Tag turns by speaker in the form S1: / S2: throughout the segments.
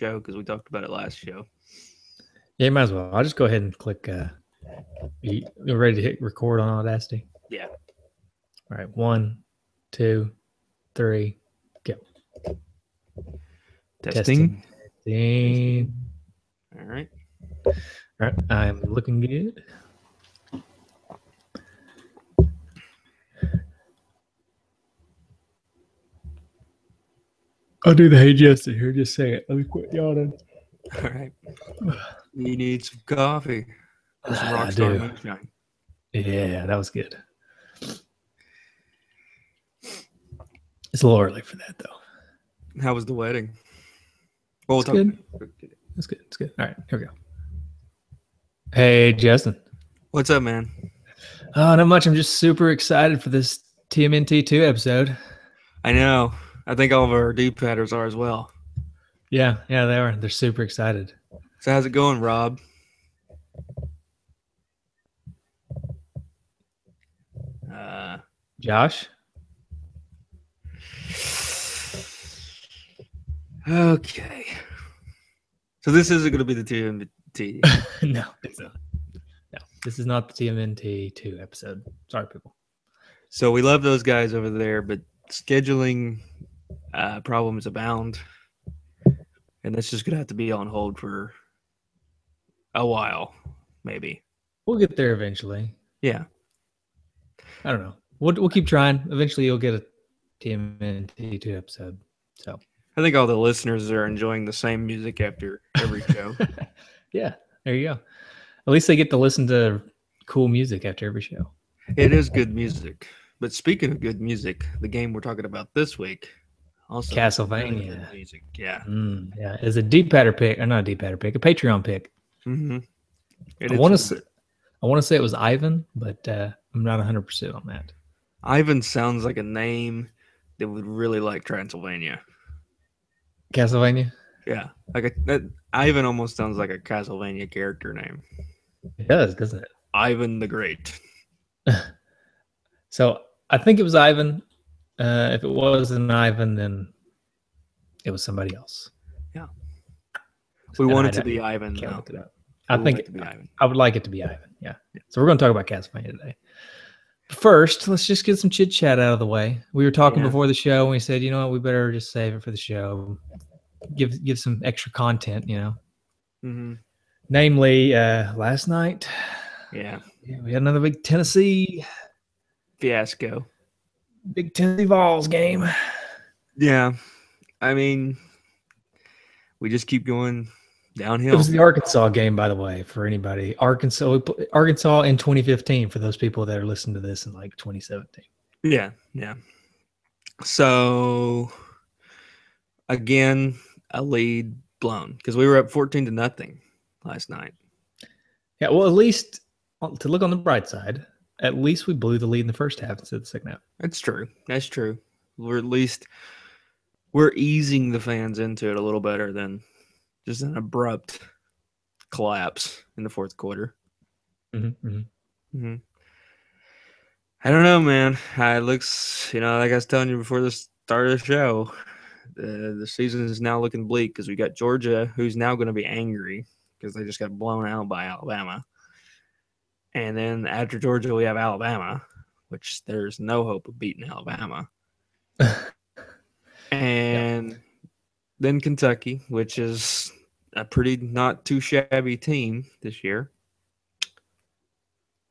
S1: show because we talked about it last show.
S2: Yeah, you might as well. I'll just go ahead and click. You're ready to hit record on Audacity?
S1: Yeah.
S2: All right. 1, 2, 3, go.
S1: Testing.
S2: All
S1: right.
S2: I'm looking good. I'll do the hey Justin here. Just say it. Let me quit yawning.
S1: All right. You need some coffee or some Rockstar Moonshine.
S2: Yeah, that was good. It's a little early for that, though.
S1: How was the wedding?
S2: Well, it's good. It's good. It's good. All right, here we go. Hey, Justin.
S1: What's up, man?
S2: Oh, not much. I'm just super excited for this TMNT 2 episode.
S1: I know. I think all of our D-padders are as well.
S2: Yeah, they are. They're super excited.
S1: So how's it going, Rob?
S2: Josh?
S1: Okay. So this isn't going to be the TMNT.
S2: No, it's not. No, this is not the TMNT 2 episode. Sorry, people.
S1: So we love those guys over there, but scheduling problems abound. And that's just going to have to be on hold for a while, maybe.
S2: We'll get there eventually.
S1: Yeah.
S2: I don't know. We'll keep trying. Eventually you'll get a TMNT 2 episode. So
S1: I think all the listeners are enjoying the same music after every show.
S2: Yeah, there you go. At least they get to listen to cool music after every show.
S1: It is good music. But speaking of good music, the game we're talking about this week also
S2: Castlevania.
S1: Good music. Yeah.
S2: Yeah. It's a D-patter pick, or not a D-patter pick, a Patreon pick.
S1: Mm-hmm.
S2: I want to say it was Ivan, but I'm not 100% on that.
S1: Ivan sounds like a name that would really like Transylvania.
S2: Castlevania?
S1: Yeah. Ivan almost sounds like a Castlevania character name.
S2: It does, doesn't it?
S1: Ivan the Great.
S2: So I think it was Ivan. If it wasn't Ivan, then it was somebody else.
S1: Yeah. We want it to be Ivan.
S2: Can't look it up. I think I would like it to be Ivan. Yeah. So we're going to talk about Castlevania today. First, let's just get some chit chat out of the way. We were talking before the show, and we said, you know what, we better just save it for the show. Give some extra content, you know.
S1: Mm-hmm.
S2: Namely, last night.
S1: Yeah.
S2: We had another big Tennessee
S1: fiasco.
S2: Big Tennessee Vols game.
S1: Yeah. I mean, we just keep going downhill.
S2: It was the Arkansas game, by the way, for anybody. Arkansas in 2015 for those people that are listening to this in like 2017.
S1: Yeah. So, again, a lead blown because we were up 14-0 last night.
S2: Yeah, well, at least to look on the bright side, at least we blew the lead in the first half instead of the second half.
S1: That's true. We're easing the fans into it a little better than just an abrupt collapse in the fourth quarter.
S2: Mm-hmm.
S1: I don't know, man. It looks, like I was telling you before the start of the show, the season is now looking bleak because we got Georgia, who's now going to be angry because they just got blown out by Alabama. And then after Georgia, we have Alabama, which there's no hope of beating Alabama. And then Kentucky, which is a pretty not too shabby team this year.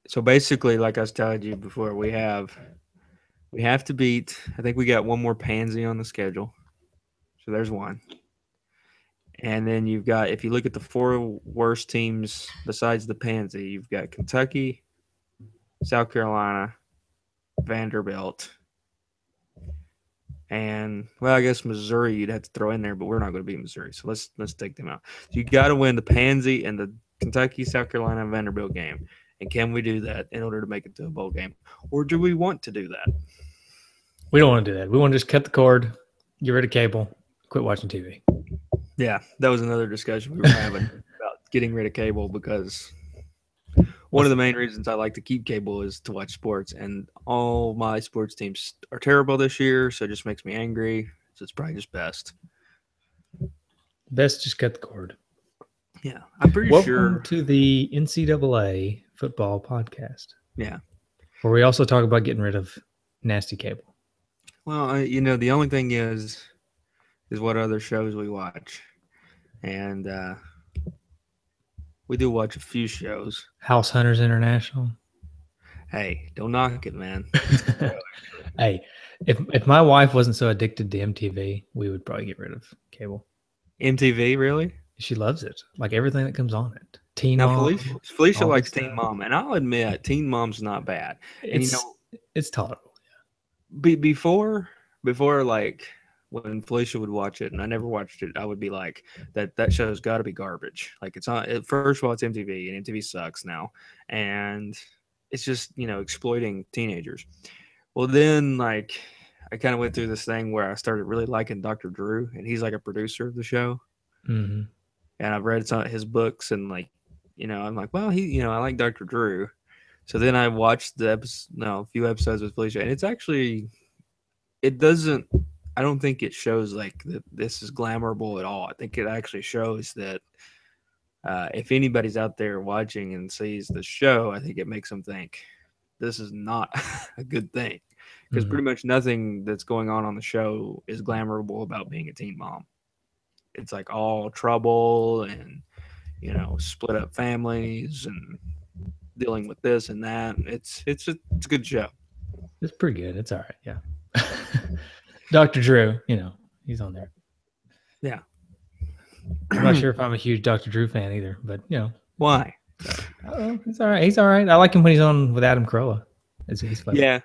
S1: So basically, like I was telling you before, we have to beat. I think we got one more pansy on the schedule. So there's one. And then you've got, if you look at the four worst teams besides the pansy, you've got Kentucky, South Carolina, Vanderbilt, and, well, I guess Missouri you'd have to throw in there, but we're not going to beat Missouri. So let's take them out. So you got to win the pansy and the Kentucky, South Carolina, and Vanderbilt game. And can we do that in order to make it to a bowl game? Or do we want to do that?
S2: We don't want to do that. We want to just cut the cord, get rid of cable, quit watching TV.
S1: Yeah, that was another discussion we were having about getting rid of cable because one of the main reasons I like to keep cable is to watch sports. And all my sports teams are terrible this year, so it just makes me angry. So it's probably just best.
S2: Best just cut the cord.
S1: Yeah, I'm pretty sure.
S2: Welcome to the NCAA football podcast.
S1: Yeah,
S2: where we also talk about getting rid of nasty cable.
S1: Well, the only thing is what other shows we watch, and we do watch a few shows.
S2: House Hunters International.
S1: Hey, don't knock it, man.
S2: Hey, if my wife wasn't so addicted to MTV, we would probably get rid of cable.
S1: MTV, really?
S2: She loves it. Like everything that comes on it. Teen Mom.
S1: Felicia likes Teen Mom, and I'll admit, Teen Mom's not bad.
S2: It's tolerable.
S1: Yeah. Before, like when Felicia would watch it, and I never watched it, I would be like, that show's got to be garbage. Like it's on. First of all, it's MTV, and MTV sucks now, and it's just exploiting teenagers. Well, then like I kind of went through this thing where I started really liking Dr. Drew, and he's like a producer of the show.
S2: Mm-hmm.
S1: And I've read some of his books, and I'm like, well, I like Dr. Drew. So then I watched a few episodes with Felicia, and it's actually, I don't think it shows like that this is glamourable at all. I think it actually shows that if anybody's out there watching and sees the show, I think it makes them think this is not a good thing, because pretty much nothing that's going on the show is glamourable about being a teen mom. It's like all trouble and split up families and dealing with this and that. It's a good show.
S2: It's pretty good. It's all right. Yeah. Dr. Drew, he's on there.
S1: Yeah.
S2: I'm not sure if I'm a huge Dr. Drew fan either, but
S1: why?
S2: He's all right. He's all right. I like him when he's on with Adam Carolla. He's funny.
S1: Yeah,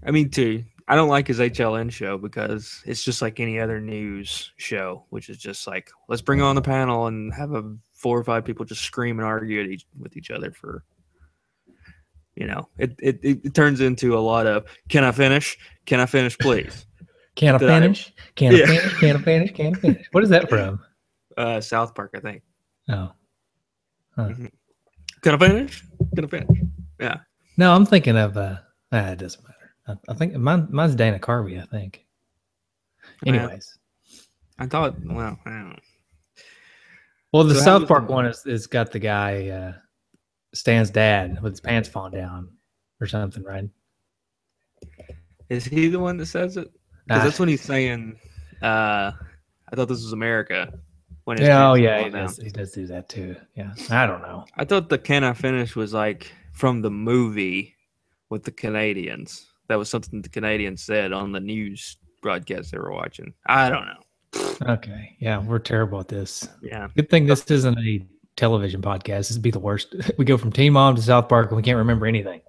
S1: I mean too. I don't like his HLN show because it's just like any other news show, which is just like, let's bring on the panel and have 4 or 5 people just scream and argue with each other for, it turns into a lot of, can I finish? Can I finish, please?
S2: Can I finish? Can I finish? Can I finish? Can I finish? What is that from?
S1: South Park, I think.
S2: Oh. Huh.
S1: Mm-hmm. Can I finish? Can I finish? Yeah.
S2: No, I'm thinking of, it doesn't matter. I think mine's Dana Carvey, I think. Anyways.
S1: I thought, well, I don't know.
S2: Well, the South Park one is got the guy, Stan's dad, with his pants falling down or something, right?
S1: Is he the one that says it? Because that's when he's saying, I thought this was America. When
S2: he does do that too. Yeah, I don't know.
S1: I thought the Can I Finish was like from the movie with the Canadians. That was something the Canadians said on the news broadcast they were watching. I don't know.
S2: Okay. Yeah, we're terrible at this.
S1: Yeah.
S2: Good thing this isn't a television podcast. This would be the worst. We go from Teen Mom to South Park and we can't remember anything.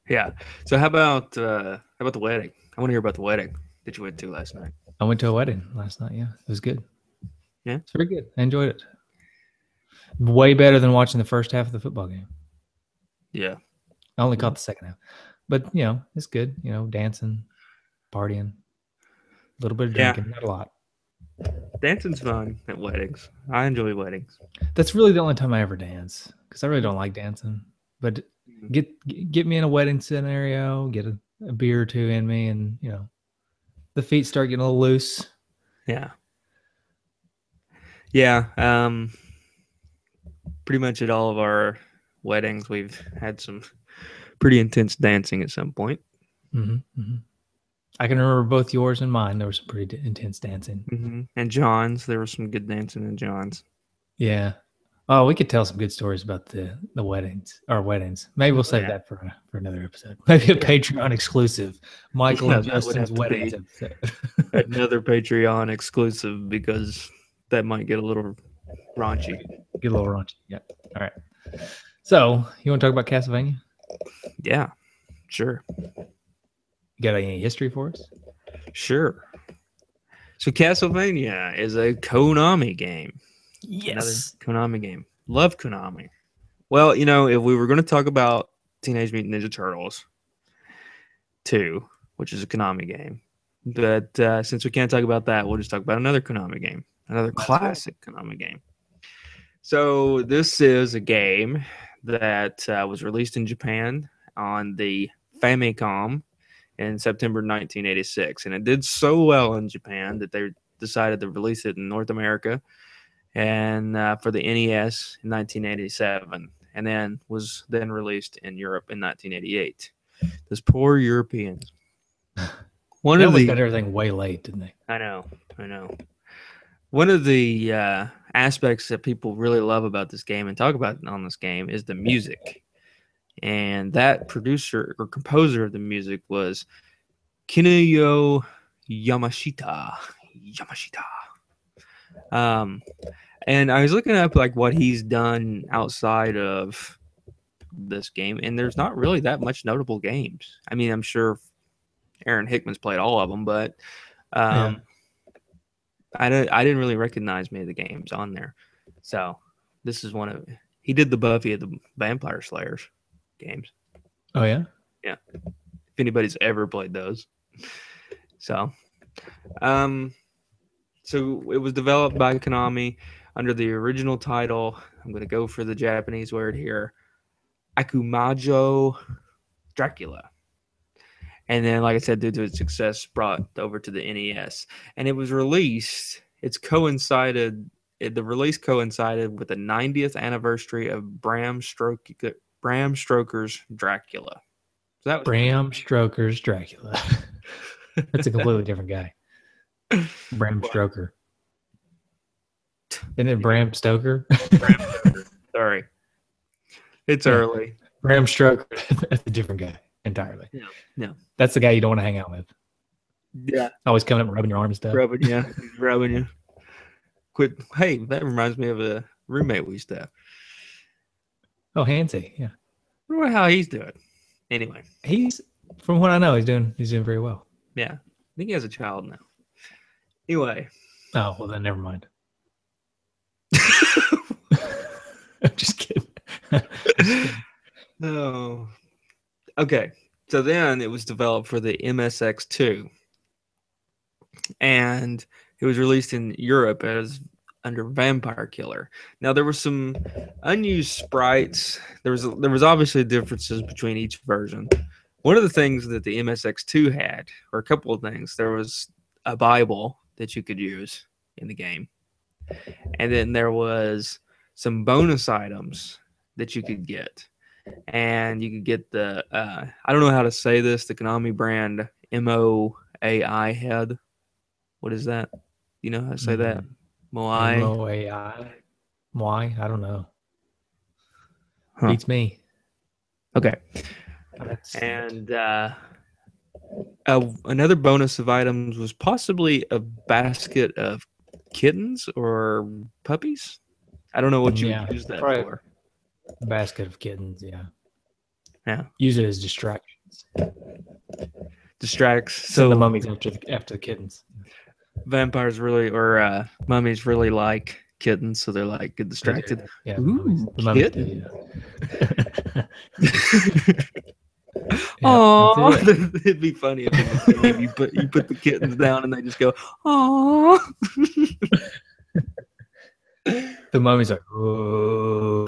S1: Yeah. So how about the wedding? I want to hear about the wedding that you went to last night.
S2: I went to a wedding last night. Yeah, it was good.
S1: Yeah,
S2: it's very good. I enjoyed it. Way better than watching the first half of the football game.
S1: Yeah.
S2: I only caught the second half. But, it's good. Dancing, partying, a little bit of drinking, not a lot.
S1: Dancing's fun at weddings. I enjoy weddings.
S2: That's really the only time I ever dance, because I really don't like dancing. But get me in a wedding scenario, get a beer or two in me, and, the feet start getting a little loose.
S1: Yeah. Yeah. Pretty much at all of our weddings, we've had some pretty intense dancing at some point.
S2: Mm-hmm, mm-hmm. I can remember both yours and mine. There was some pretty intense dancing.
S1: Mm-hmm. And John's, there was some good dancing in John's.
S2: Yeah. Oh, we could tell some good stories about the weddings, our weddings. Maybe we'll save that for another episode. Maybe a Patreon exclusive. Michael and Justin's weddings episode.
S1: Another Patreon exclusive, because that might get a little raunchy.
S2: Get a little raunchy. Yeah. All right. So, you want to talk about Castlevania?
S1: Yeah, sure.
S2: You got any history for us?
S1: Sure. So Castlevania is a Konami game.
S2: Yes.
S1: Another Konami game. Love Konami. Well, if we were going to talk about Teenage Mutant Ninja Turtles 2, which is a Konami game, but since we can't talk about that, we'll just talk about another Konami game. Another classic Konami game. So this is a game that was released in Japan on the Famicom in September 1986. And it did so well in Japan that they decided to release it in North America. and for the NES in 1987, and then was then released in Europe in 1988. Those poor Europeans.
S2: They almost got everything way late, didn't they?
S1: I know. One of the aspects that people really love about this game and talk about on this game is the music. And that producer or composer of the music was Kinuyo Yamashita. And I was looking up like what he's done outside of this game, and there's not really that much notable games. I mean, I'm sure Aaron Hickman's played all of them, but I didn't really recognize many of the games on there. So this is one of he did the Buffy of the Vampire Slayers games.
S2: Oh yeah,
S1: yeah. If anybody's ever played those, so it was developed by Konami under the original title. I'm going to go for the Japanese word here, Akumajo Dracula. And then, like I said, due to its success, brought over to the NES. And it was released, the release coincided with the 90th anniversary of Bram Stoker's Dracula. So that was
S2: Bram Stoker's Dracula. That's a completely different guy. Bram Stoker. Isn't it Bram Stoker?
S1: Bram Stoker. Sorry. It's early.
S2: Bram Stoker. That's a different guy entirely.
S1: Yeah.
S2: That's the guy you don't want to hang out with.
S1: Yeah.
S2: Always coming up and rubbing your arm and stuff.
S1: Rubbing you. Quit. Hey, that reminds me of a roommate we used to have.
S2: Oh, Hansy. Yeah.
S1: I wonder how he's doing. Anyway.
S2: He's, from what I know, he's doing very well.
S1: Yeah. I think he has a child now. Anyway.
S2: Oh, well then never mind. I'm just kidding.
S1: No. Okay. So then it was developed for the MSX2. And it was released in Europe as under Vampire Killer. Now there were some unused sprites. There was obviously differences between each version. One of the things that the MSX2 had, or a couple of things, there was a Bible that you could use in the game. And then there was some bonus items that you could get. And you could get the, I don't know how to say this, the Konami brand MOAI head. What is that? You know how to say that? Moai?
S2: MOAI? Moai? I don't know.
S1: Huh.
S2: Beats me.
S1: Okay. And another bonus of items was possibly a basket of kittens or puppies. I don't know what you would use that for.
S2: A basket of kittens, yeah.
S1: Yeah.
S2: Use it as distractions.
S1: Distracts.
S2: So the mummies after the kittens.
S1: Vampires really, or mummies really like kittens, so they're like get distracted.
S2: Yeah.
S1: Ooh,
S2: the
S1: kitten.
S2: Oh,
S1: it'd be funny if you put the kittens down and they just go, oh.
S2: The mummy's like, oh.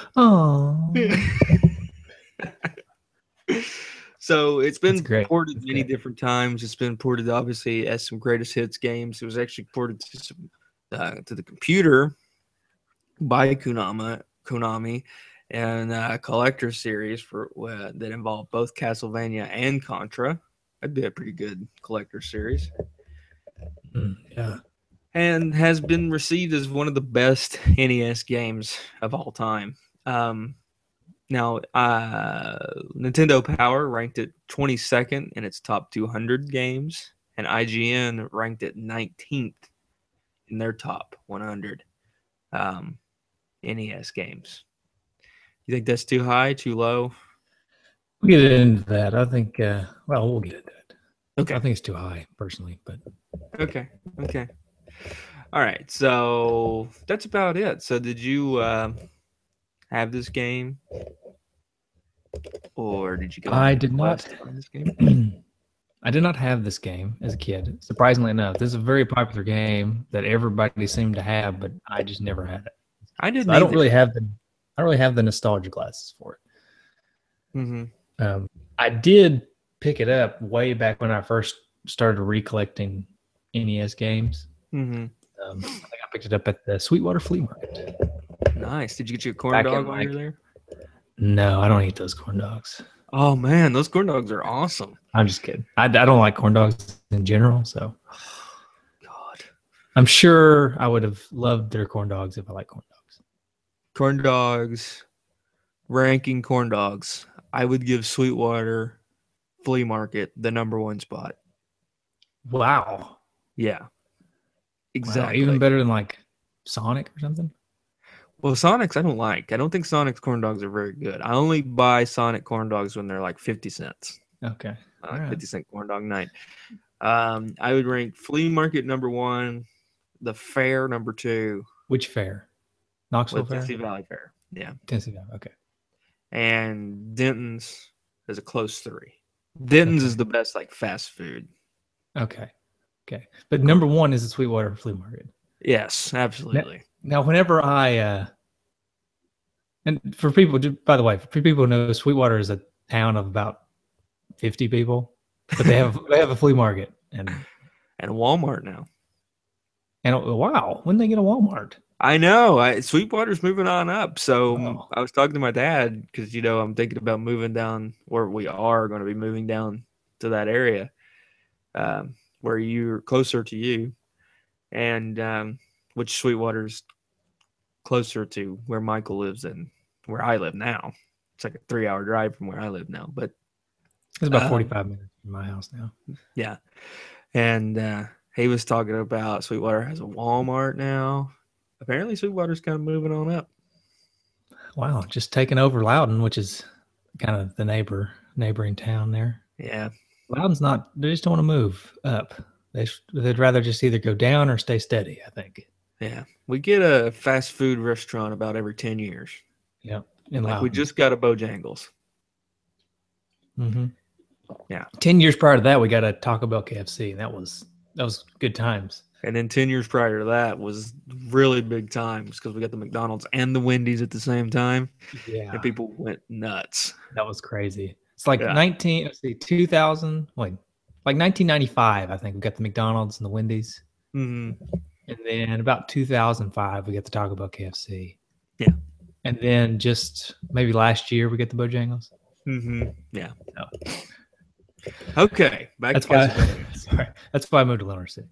S1: So it's been ported many different times. It's been ported obviously as some greatest hits games. It was actually ported to the computer by Konami and a collector series that involved both Castlevania and Contra. That'd be a pretty good collector series.
S2: Yeah.
S1: And has been received as one of the best NES games of all time. Now, Nintendo Power ranked it 22nd in its top 200 games, and IGN ranked it 19th in their top 100 NES games. You think that's too high, too low?
S2: We'll get into that. I think, we'll get into it.
S1: Okay.
S2: I think it's too high, personally, but.
S1: Okay. All right, so that's about it. So did you have this game? Or did you go?
S2: I did not. This game? I did not have this game as a kid. Surprisingly enough, this is a very popular game that everybody seemed to have, but I just never had it.
S1: I didn't.
S2: So I don't really have the nostalgia glasses for it.
S1: Mm-hmm.
S2: I did pick it up way back when I first started recollecting NES games.
S1: Mm-hmm.
S2: I think I picked it up at the Sweetwater Flea Market.
S1: Nice. Did you get your corn dog while you're there?
S2: No, I don't eat those corn dogs.
S1: Oh man, those corn dogs are awesome.
S2: I'm just kidding. I don't like corn dogs in general, so.
S1: God.
S2: I'm sure I would have loved their corn dogs if I like corn dogs.
S1: Corn dogs, ranking corn dogs. I would give Sweetwater Flea Market the #1 spot.
S2: Wow.
S1: Yeah. Exactly.
S2: Wow, even better than like Sonic or something?
S1: Well, Sonic's I don't like. I don't think Sonic's corn dogs are very good. I only buy Sonic corn dogs when they're like 50 cents.
S2: Okay.
S1: Right. 50-cent corn dog night. I would rank Flea Market #1, the Fair #2.
S2: Which fair? Knoxville Fair?
S1: Tennessee Valley Fair. Yeah.
S2: Tennessee Valley, okay.
S1: And Denton's is a close 3. Denton's is the best like fast food.
S2: Okay. But #1 is the Sweetwater Flea Market.
S1: Yes, absolutely.
S2: Now whenever and for people, by the way, for people who know, Sweetwater is a town of about 50 people, but they have a flea market and
S1: a Walmart now.
S2: And wow, when did they get a Walmart?
S1: I know. Sweetwater's moving on up. So I was talking to my dad because, I'm thinking about moving down, or we are going to be moving down to that area where you're closer to you, and which Sweetwater's closer to where Michael lives and where I live now. It's like a 3-hour drive from where I live now, but
S2: it's about 45 minutes from my house now.
S1: Yeah. And he was talking about Sweetwater has a Walmart now. Apparently Sweetwater's kind of moving on up.
S2: Wow, just taking over Loudon, which is kind of the neighboring town there.
S1: Yeah.
S2: Loudon's they just don't want to move up. They'd rather just either go down or stay steady, I think.
S1: Yeah. We get a fast food restaurant about every 10 years.
S2: Yeah.
S1: We just got a Bojangles.
S2: Mm-hmm.
S1: Yeah.
S2: 10 years prior to that, we got a Taco Bell KFC, and that was good times.
S1: And then 10 years prior to that was really big times because we got the McDonald's and the Wendy's at the same time.
S2: Yeah.
S1: And people went nuts.
S2: That was crazy. It's like 2000, like 1995, I think we got the McDonald's and the Wendy's.
S1: Mm-hmm.
S2: And then about 2005, we got the Taco Bell KFC.
S1: Yeah.
S2: And then just maybe last year, we get the Bojangles.
S1: Mm-hmm. Yeah. No. Okay.
S2: That's why I moved to Lenoir City.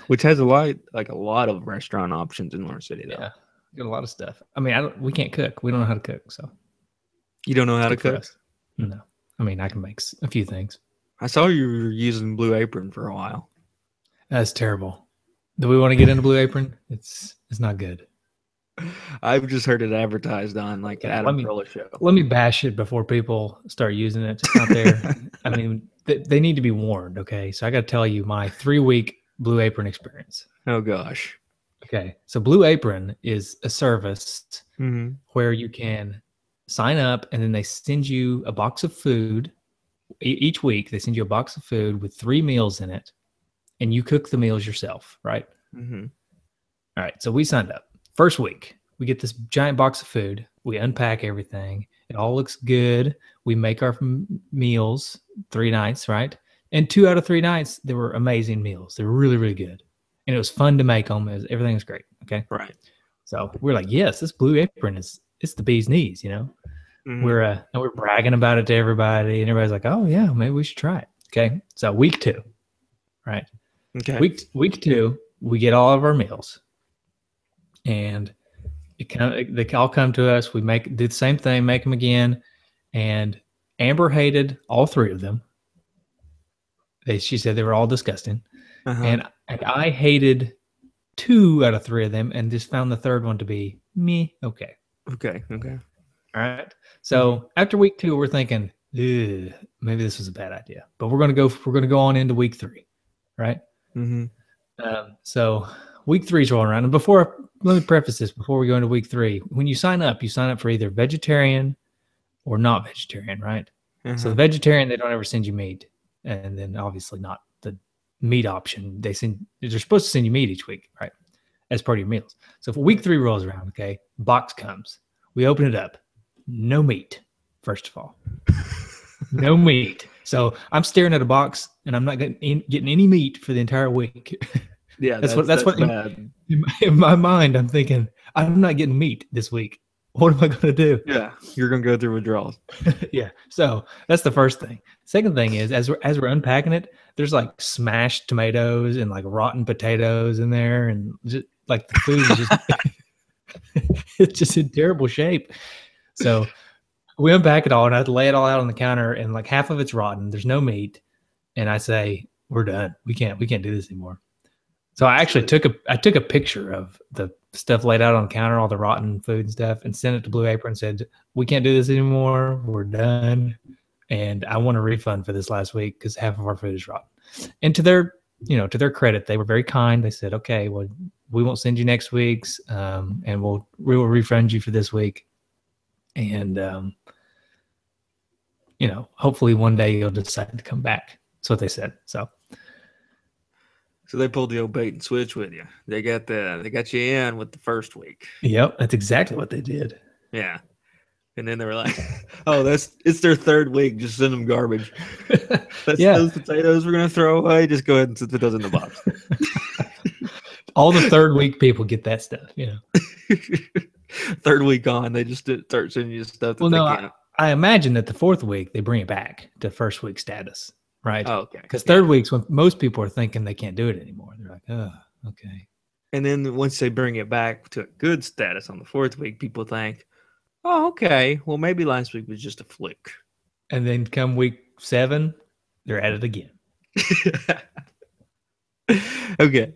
S1: Which has a lot of restaurant options in Lenoir City, though.
S2: Yeah, got a lot of stuff. I mean, we can't cook. We don't know how to cook, so.
S1: You don't know how to cook?
S2: No. I mean, I can make a few things.
S1: I saw you were using Blue Apron for a while.
S2: That's terrible. Do we want to get into Blue Apron? It's not good.
S1: I've just heard it advertised on like an Adam Carolla show.
S2: Let me bash it before people start using it out there. I mean, they need to be warned, okay? So I got to tell you my 3-week Blue Apron experience.
S1: Oh, gosh.
S2: Okay. So Blue Apron is a service
S1: mm-hmm.
S2: where you can sign up and then they send you a box of food. Each week, they send you a box of food with 3 meals in it, and you cook the meals yourself, right?
S1: Mm-hmm.
S2: All right. So we signed up. First week, we get this giant box of food. We unpack everything. It all looks good. We make our meals 3 nights, right? And 2 out of 3 nights, they were amazing meals. They were really, really good. And it was fun to make them. Everything was great. Okay.
S1: Right.
S2: So we're like, yes, this Blue Apron it's the bee's knees,
S1: Mm-hmm.
S2: We're bragging about it to everybody, and everybody's like, oh yeah, maybe we should try it. Okay. So week 2, right?
S1: Okay.
S2: Week 2, we get all of our meals, and they all come to us. We do the same thing, make them again, and Amber hated all 3 of them. She said they were all disgusting, and I hated 2 out of 3 of them, and just found the 3rd one to be me. Okay. All right. So after week 2, we're thinking, maybe this was a bad idea, but we're gonna go on into week 3, right?
S1: Mm-hmm.
S2: So week 3 is rolling around, and let me preface this before we go into week 3. When you sign up for either vegetarian or not vegetarian, right? So the vegetarian, they don't ever send you meat, and then obviously not the meat option. They're supposed to send you meat each week, right? As part of your meals. So if week 3 rolls around, okay, box comes. We open it up. No meat, first of all. No meat. So I'm staring at a box, and I'm not getting any meat for the entire week.
S1: Yeah, that's what bad.
S2: In my mind, I'm thinking, I'm not getting meat this week. What am I going to do?
S1: Yeah, you're going to go through withdrawals.
S2: Yeah. So that's the first thing. Second thing is, as we're unpacking it, there's like smashed tomatoes and like rotten potatoes in there, and just, like the food is just it's just in terrible shape. So we unpack it all, and I lay it all out on the counter, and like half of it's rotten. There's no meat, and I say, "We're done. We can't do this anymore." So I actually took a picture of the stuff laid out on the counter, all the rotten food and stuff, and sent it to Blue Apron and said, "We can't do this anymore. We're done, and I want a refund for this last week because half of our food is rotten." And to their credit, they were very kind. They said, "Okay, well, we won't send you next week's, and we will refund you for this week, and hopefully one day you'll decide to come back." That's what they said.
S1: So they pulled the old bait and switch with you. They got you in with the first week.
S2: Yep, that's exactly what they did.
S1: Yeah. And then they were like, "Oh, it's their third week. Just send them garbage. Those potatoes we're gonna throw away. Just go ahead and put those in the box."
S2: All the third week people get that stuff,
S1: Third week on, they just start sending you stuff.
S2: I imagine that the fourth week they bring it back to first week status, right?
S1: Oh, okay.
S2: Because third week's when most people are thinking they can't do it anymore. They're like, "Oh, okay."
S1: And then once they bring it back to a good status on the fourth week, people think, "Oh, okay. Well, maybe last week was just a fluke."
S2: And then come week 7, they're at it again.
S1: Okay,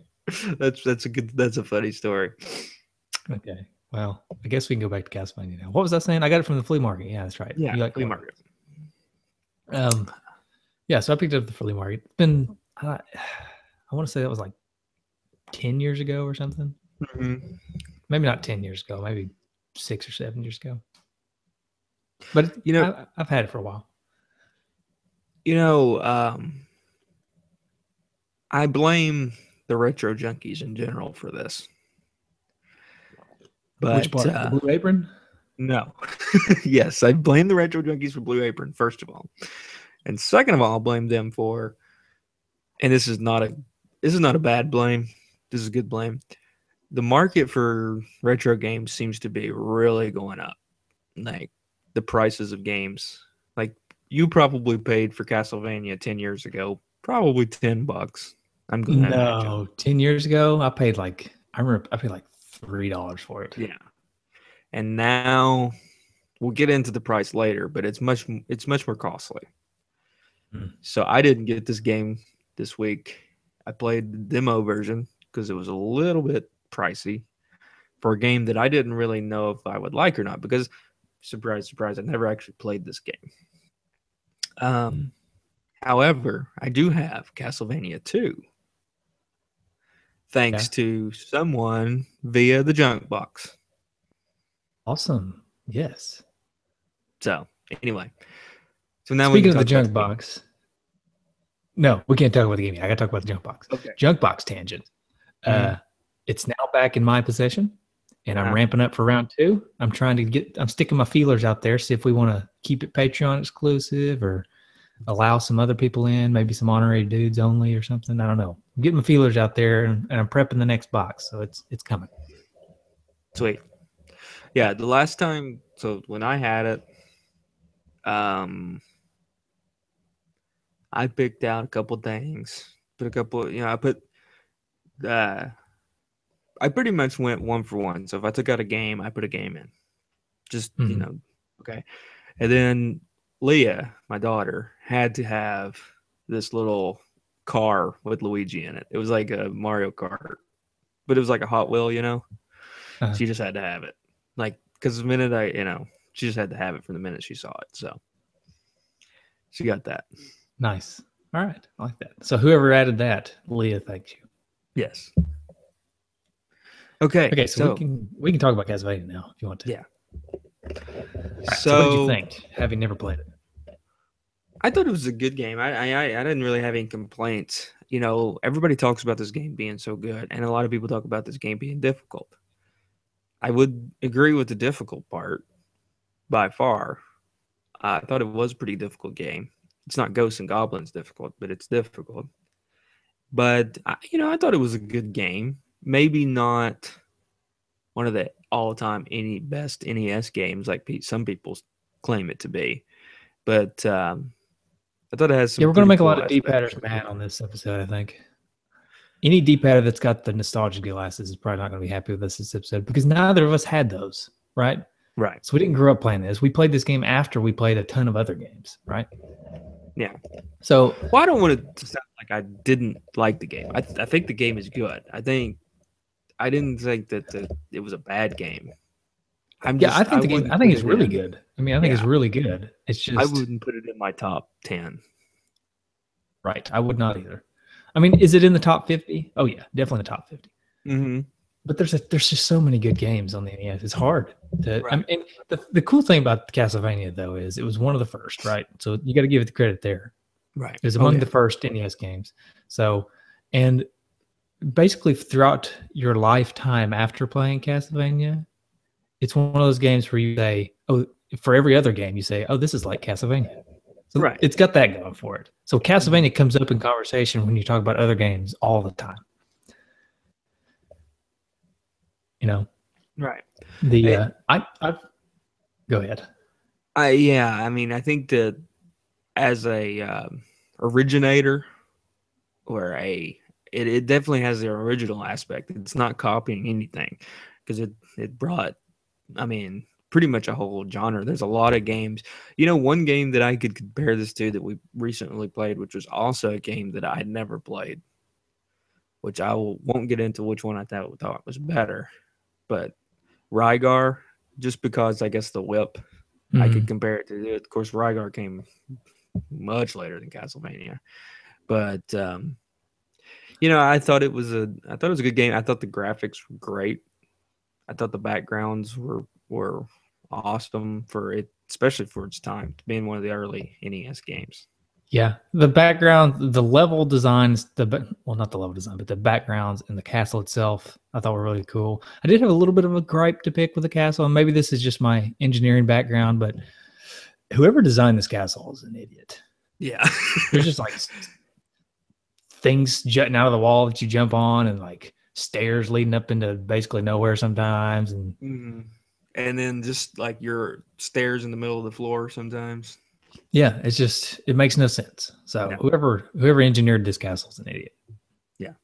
S1: that's a funny story.
S2: Okay, well, I guess we can go back to Castlevania now. What was I saying? I got it from the flea market. Yeah, that's right.
S1: Yeah, flea market.
S2: Yeah, so I picked it up at the flea market. It's been, I want to say that was like 10 years ago or something.
S1: Mm-hmm.
S2: Maybe not 10 years ago, maybe 6 or 7 years ago. But I've had it for a while.
S1: I blame the retro junkies in general for this. But,
S2: which part? The Blue Apron?
S1: No. Yes, I blame the retro junkies for Blue Apron, first of all. And second of all, I'll blame them for, and this is not a bad blame. This is a good blame. The market for retro games seems to be really going up. Like the prices of games. Like you probably paid for Castlevania 10 years ago, probably $10. I'm going to imagine.
S2: 10 years ago, I paid like $3 for it.
S1: Yeah. And now we'll get into the price later, but it's much more costly. So I didn't get this game this week. I played the demo version because it was a little bit pricey for a game that I didn't really know if I would like or not, because surprise, surprise, I never actually played this game. However, I do have Castlevania 2. Thanks to someone via the junk box.
S2: Awesome. Yes.
S1: So anyway, so now
S2: speaking of the junk box, no, we can't talk about the game. I got to talk about the junk box.
S1: Okay.
S2: Junk box tangent. It's now back in my possession, and I'm ramping up for round 2. I'm sticking my feelers out there, see if we want to keep it Patreon exclusive or allow some other people in, maybe some honorary dudes only or something. I don't know. I'm getting my feelers out there, and I'm prepping the next box, so it's coming.
S1: Sweet. Yeah, the last time, so when I had it, I picked out a couple things, I pretty much went one for one. So if I took out a game, I put a game in. Just, okay. And then Leah, my daughter, had to have this little car with Luigi in it. It was like a Mario Kart, but it was like a Hot Wheel, She just had to have it. Like, because the minute she just had to have it from the minute she saw it. So she got that.
S2: Nice. All right. I like that. So whoever added that, Leah, thanks you.
S1: Yes. Okay.
S2: So we can talk about Castlevania now if you want to.
S1: Yeah.
S2: Right, so what did you think, having never played it?
S1: I thought it was a good game. I didn't really have any complaints. Everybody talks about this game being so good, and a lot of people talk about this game being difficult. I would agree with the difficult part by far. I thought it was a pretty difficult game. It's not Ghosts and Goblins difficult, but it's difficult. But I thought it was a good game. Maybe not one of the all-time best NES games like some people claim it to be, but I thought it has some.
S2: Yeah, we're gonna
S1: pretty
S2: make a
S1: cool
S2: lot of
S1: aspects.
S2: D-padders mad on this episode, I think. Any D-padder that's got the nostalgia glasses is probably not going to be happy with us this episode because neither of us had those, right?
S1: Right.
S2: So we didn't grow up playing this. We played this game after we played a ton of other games, right?
S1: Yeah.
S2: So,
S1: well, I don't want it to sound like I didn't like the game. I think the game is good. I didn't think that it was a bad game.
S2: I think the game. I think it's really good. I mean, I think it's really good. It's just
S1: I wouldn't put it in my top 10.
S2: Right. I would not either. I mean, is it in the top 50? Oh yeah, definitely the top 50.
S1: Mm-hmm.
S2: But there's just so many good games on the NES. It's hard to.
S1: Right.
S2: I mean, the cool thing about Castlevania though is it was one of the first, right? So you got to give it the credit there.
S1: Right.
S2: It was among the first NES games. So, and basically throughout your lifetime after playing Castlevania, it's one of those games where you say, oh, for every other game you say, oh, this is like Castlevania. So
S1: right.
S2: It's got that going for it. So Castlevania comes up in conversation when you talk about other games all the time.
S1: Right.
S2: I go ahead.
S1: I mean, I think that as a originator or it definitely has the original aspect. It's not copying anything because it brought, I mean, pretty much a whole genre. There's a lot of games. One game that I could compare this to that we recently played, which was also a game that I had never played, which I won't get into which one I thought was better, but Rygar, just because I guess the whip, I could compare it to it. Of course, Rygar came much later than Castlevania, but I thought it was a good game. I thought the graphics were great. I thought the backgrounds were awesome for it, especially for its time, being one of the early NES games.
S2: Yeah, the background, the level designs, not the level design, but the backgrounds and the castle itself, I thought were really cool. I did have a little bit of a gripe to pick with the castle, and maybe this is just my engineering background, but whoever designed this castle is an idiot.
S1: Yeah,
S2: there's just like things jutting out of the wall that you jump on, and like stairs leading up into basically nowhere sometimes, and
S1: and then just like your stairs in the middle of the floor sometimes.
S2: Yeah, it makes no sense. So whoever engineered this castle is an idiot.
S1: Yeah.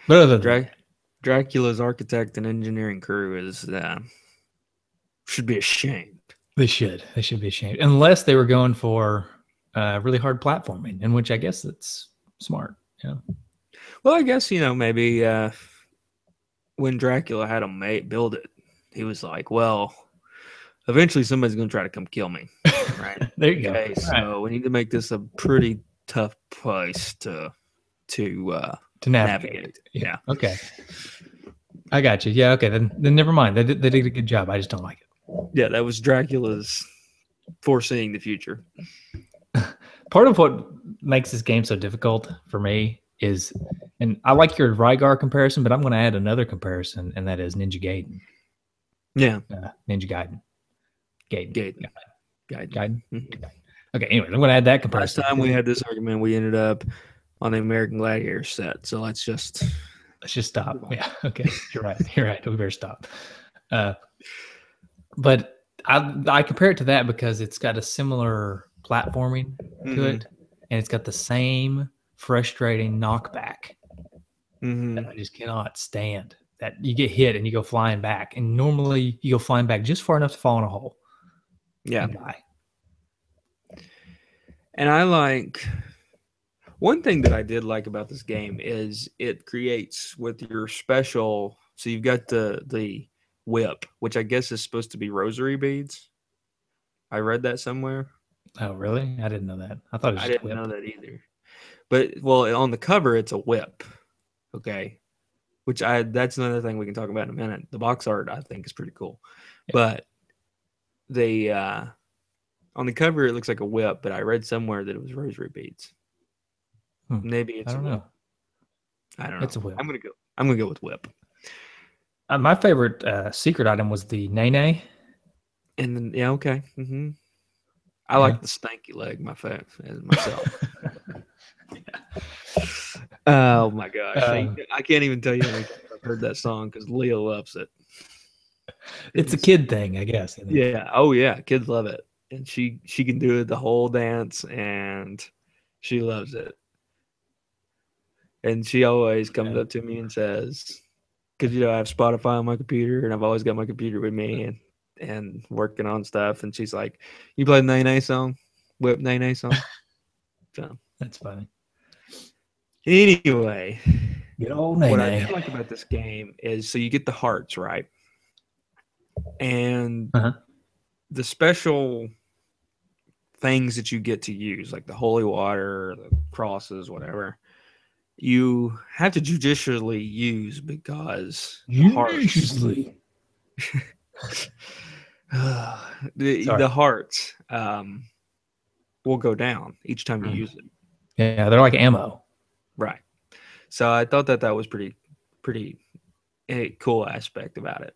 S2: But other than
S1: Dracula's architect and engineering crew should be ashamed.
S2: They should be ashamed. Unless they were going for really hard platforming, in which I guess it's smart. Yeah.
S1: Well, I guess, maybe when Dracula had him build it, he was like, well, eventually somebody's going to try to come kill me. Right.
S2: There you go.
S1: So we need to make this a pretty tough place to navigate. Yeah.
S2: Okay. I got you. Yeah. Okay. Then never mind. They did a good job. I just don't like it.
S1: Yeah. That was Dracula's foreseeing the future.
S2: Part of what makes this game so difficult for me is, and I like your Rygar comparison, but I'm going to add another comparison, and that is Ninja Gaiden.
S1: Yeah.
S2: Ninja Gaiden. Gaiden.
S1: Mm-hmm.
S2: Okay, anyway, I'm going to add that comparison.
S1: Last time we had this argument, we ended up on the American Gladiator set. So let's just
S2: stop. Yeah, okay. You're right. We better stop. But I compare it to that because it's got a similar platforming to it, and it's got the same frustrating knockback that I just cannot stand. That you get hit and you go flying back, and normally you go flying back just far enough to fall in a hole.
S1: Yeah.
S2: And die.
S1: And I like one thing that I did like about this game is it creates with your special. So you've got the whip, which I guess is supposed to be rosary beads. I read that somewhere.
S2: Oh, really? I didn't know that. I thought it was
S1: I didn't know that either. But on the cover it's a whip. Okay. That's another thing we can talk about in a minute. The box art I think is pretty cool. Yeah. But on the cover it looks like a whip, but I read somewhere that it was rosary beads. Maybe it's a whip. I don't know. It's a whip. I'm gonna go with whip.
S2: My favorite secret item was the Nene.
S1: And then okay. I like the stanky leg myself. Oh my gosh. I can't even tell you how many times I've heard that song because Leah loves it.
S2: It's a kid thing, I guess.
S1: Yeah. Oh yeah. Kids love it. And she can do it the whole dance and she loves it. And she always comes up to me and says, because I have Spotify on my computer and I've always got my computer with me and working on stuff. And she's like, "You play the Nay song? Whip Nay song?" So
S2: that's funny.
S1: Anyway,
S2: good old
S1: what I did like about this game is so you get the hearts, right? And the special things that you get to use, like the holy water, the crosses, whatever, you have to judiciously use because
S2: judiciously.
S1: the hearts will go down each time you use it.
S2: Yeah, they're like ammo.
S1: Right. So I thought that was pretty a cool aspect about it.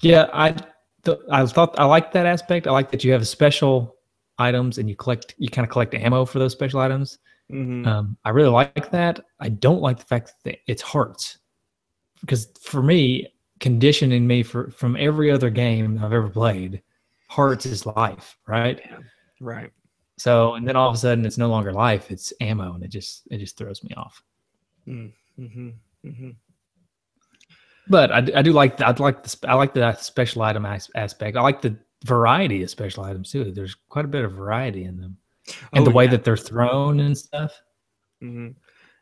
S2: Yeah, I thought I liked that aspect. I like that you have special items and you kind of collect ammo for those special items.
S1: Mm-hmm.
S2: I really like that. I don't like the fact that it's hearts, because for me, conditioning me from every other game I've ever played, hearts is life, right?
S1: Yeah, right.
S2: So, and then all of a sudden it's no longer life, it's ammo, and it just throws me off.
S1: Mm-hmm. Mm-hmm.
S2: But I do like I like the special item aspect. I like the variety of special items too. There's quite a bit of variety in them, and the way that they're thrown and stuff.
S1: Mm-hmm.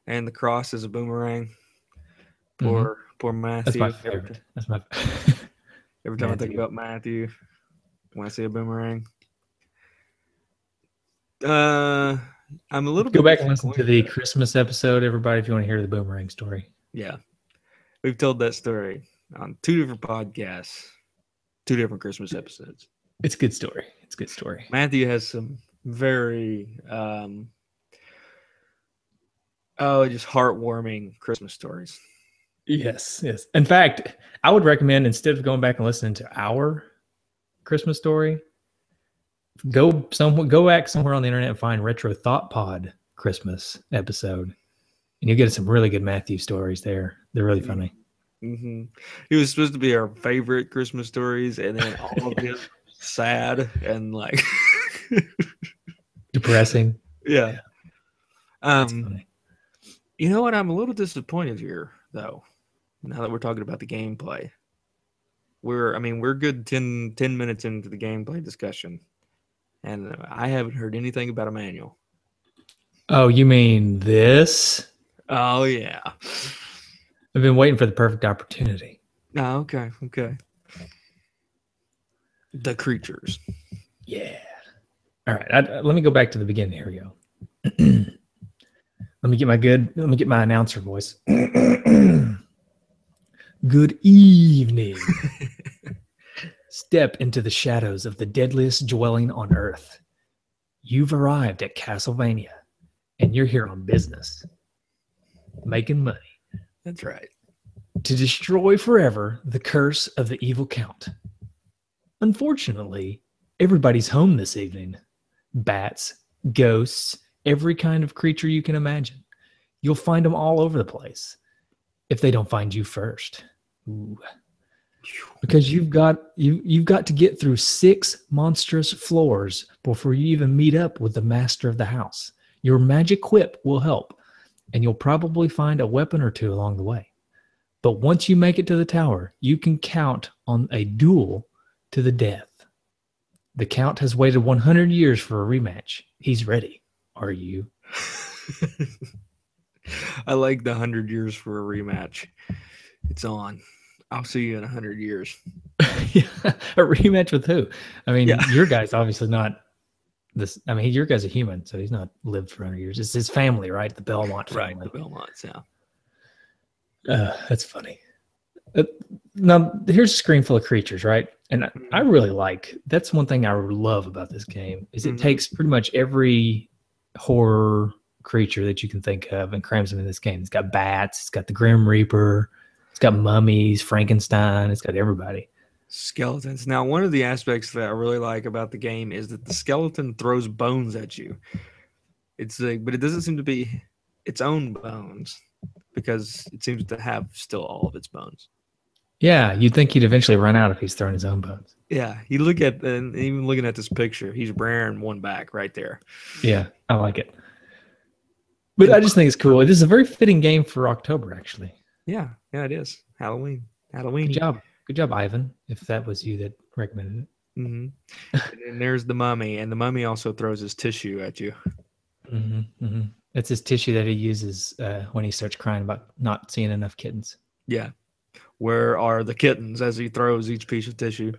S1: And the cross is a boomerang. Poor Matthew.
S2: That's my favorite.
S1: Every time I think about Matthew, when I see a boomerang. I'm a little bit.
S2: Go back and listen to the Christmas episode, everybody, if you want to hear the boomerang story.
S1: Yeah. We've told that story on 2 different podcasts, 2 different Christmas episodes.
S2: It's a good story. It's a good story.
S1: Matthew has some very just heartwarming Christmas stories.
S2: Yes. In fact, I would recommend, instead of going back and listening to our Christmas story, go back somewhere on the internet and find Retro Thought Pod Christmas episode, and you'll get some really good Matthew stories there. They're really funny.
S1: Mm-hmm. He was supposed to be our favorite Christmas stories, and then all of his sad and like
S2: depressing.
S1: Yeah. You know what? I'm a little disappointed here, though. Now that we're talking about the gameplay, we're good 10 minutes into the gameplay discussion, and I haven't heard anything about a manual.
S2: Oh, you mean this?
S1: Oh yeah.
S2: I've been waiting for the perfect opportunity.
S1: Oh, okay. The creatures.
S2: Yeah. All right. Let me go back to the beginning. Here we go. Let me get my announcer voice. Good evening. Step into the shadows of the deadliest dwelling on earth. You've arrived at Castlevania, and you're here on business. Making money.
S1: That's right.
S2: To destroy forever the curse of the evil count. Unfortunately, everybody's home this evening. Bats, ghosts, every kind of creature you can imagine. You'll find them all over the place. If they don't find you first. Ooh. Because you've got to get through 6 monstrous floors before you even meet up with the master of the house. Your magic whip will help, and you'll probably find a weapon or 2 along the way. But once you make it to the tower, you can count on a duel to the death. The Count has waited 100 years for a rematch. He's ready. Are you?
S1: I like the 100 years for a rematch. It's on. I'll see you in 100 years.
S2: Yeah, a rematch with who? I mean, your guy's obviously not this. I mean, your guy's a human, so he's not lived for 100 years. It's his family, right? The Belmont family.
S1: Right, the Belmonts, yeah.
S2: That's funny. Now, here's a screen full of creatures, right? And I really like, that's one thing I love about this game, is it takes pretty much every horror creature that you can think of and crams them in this game. It's got bats, it's got the Grim Reaper, it's got mummies, Frankenstein, it's got everybody.
S1: Skeletons. Now, one of the aspects that I really like about the game is that the skeleton throws bones at you. It's like, but it doesn't seem to be its own bones. because it seems to have still all of its bones.
S2: Yeah, you'd think he'd eventually run out if he's throwing his own bones.
S1: Yeah, you look at, and even looking at this picture, he's rearing one back right there.
S2: Yeah, I like it. But I just think it's cool. It is a very fitting game for October, actually.
S1: Yeah, it is. Halloween.
S2: Good job, Ivan, if that was you that recommended it.
S1: Mm-hmm. And there's the mummy, and the mummy also throws his tissue at you.
S2: Mm-hmm, mm-hmm. It's his tissue that he uses when he starts crying about not seeing enough kittens.
S1: Yeah. Where are the kittens as he throws each piece of tissue?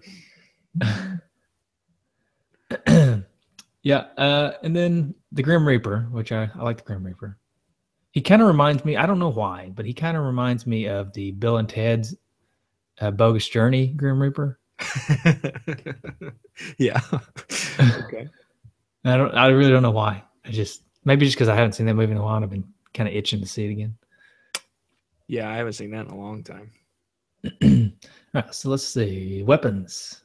S2: Yeah, and then the Grim Reaper, which I like the Grim Reaper. He kind of reminds me, I don't know why, but he kind of reminds me of the Bill and Ted's Bogus Journey Grim Reaper.
S1: Yeah. Okay.
S2: I really don't know why. Maybe just because I haven't seen that movie in a while and I've been kind of itching to see it again.
S1: Yeah, I haven't seen that in a long time.
S2: All right, so let's see. Weapons.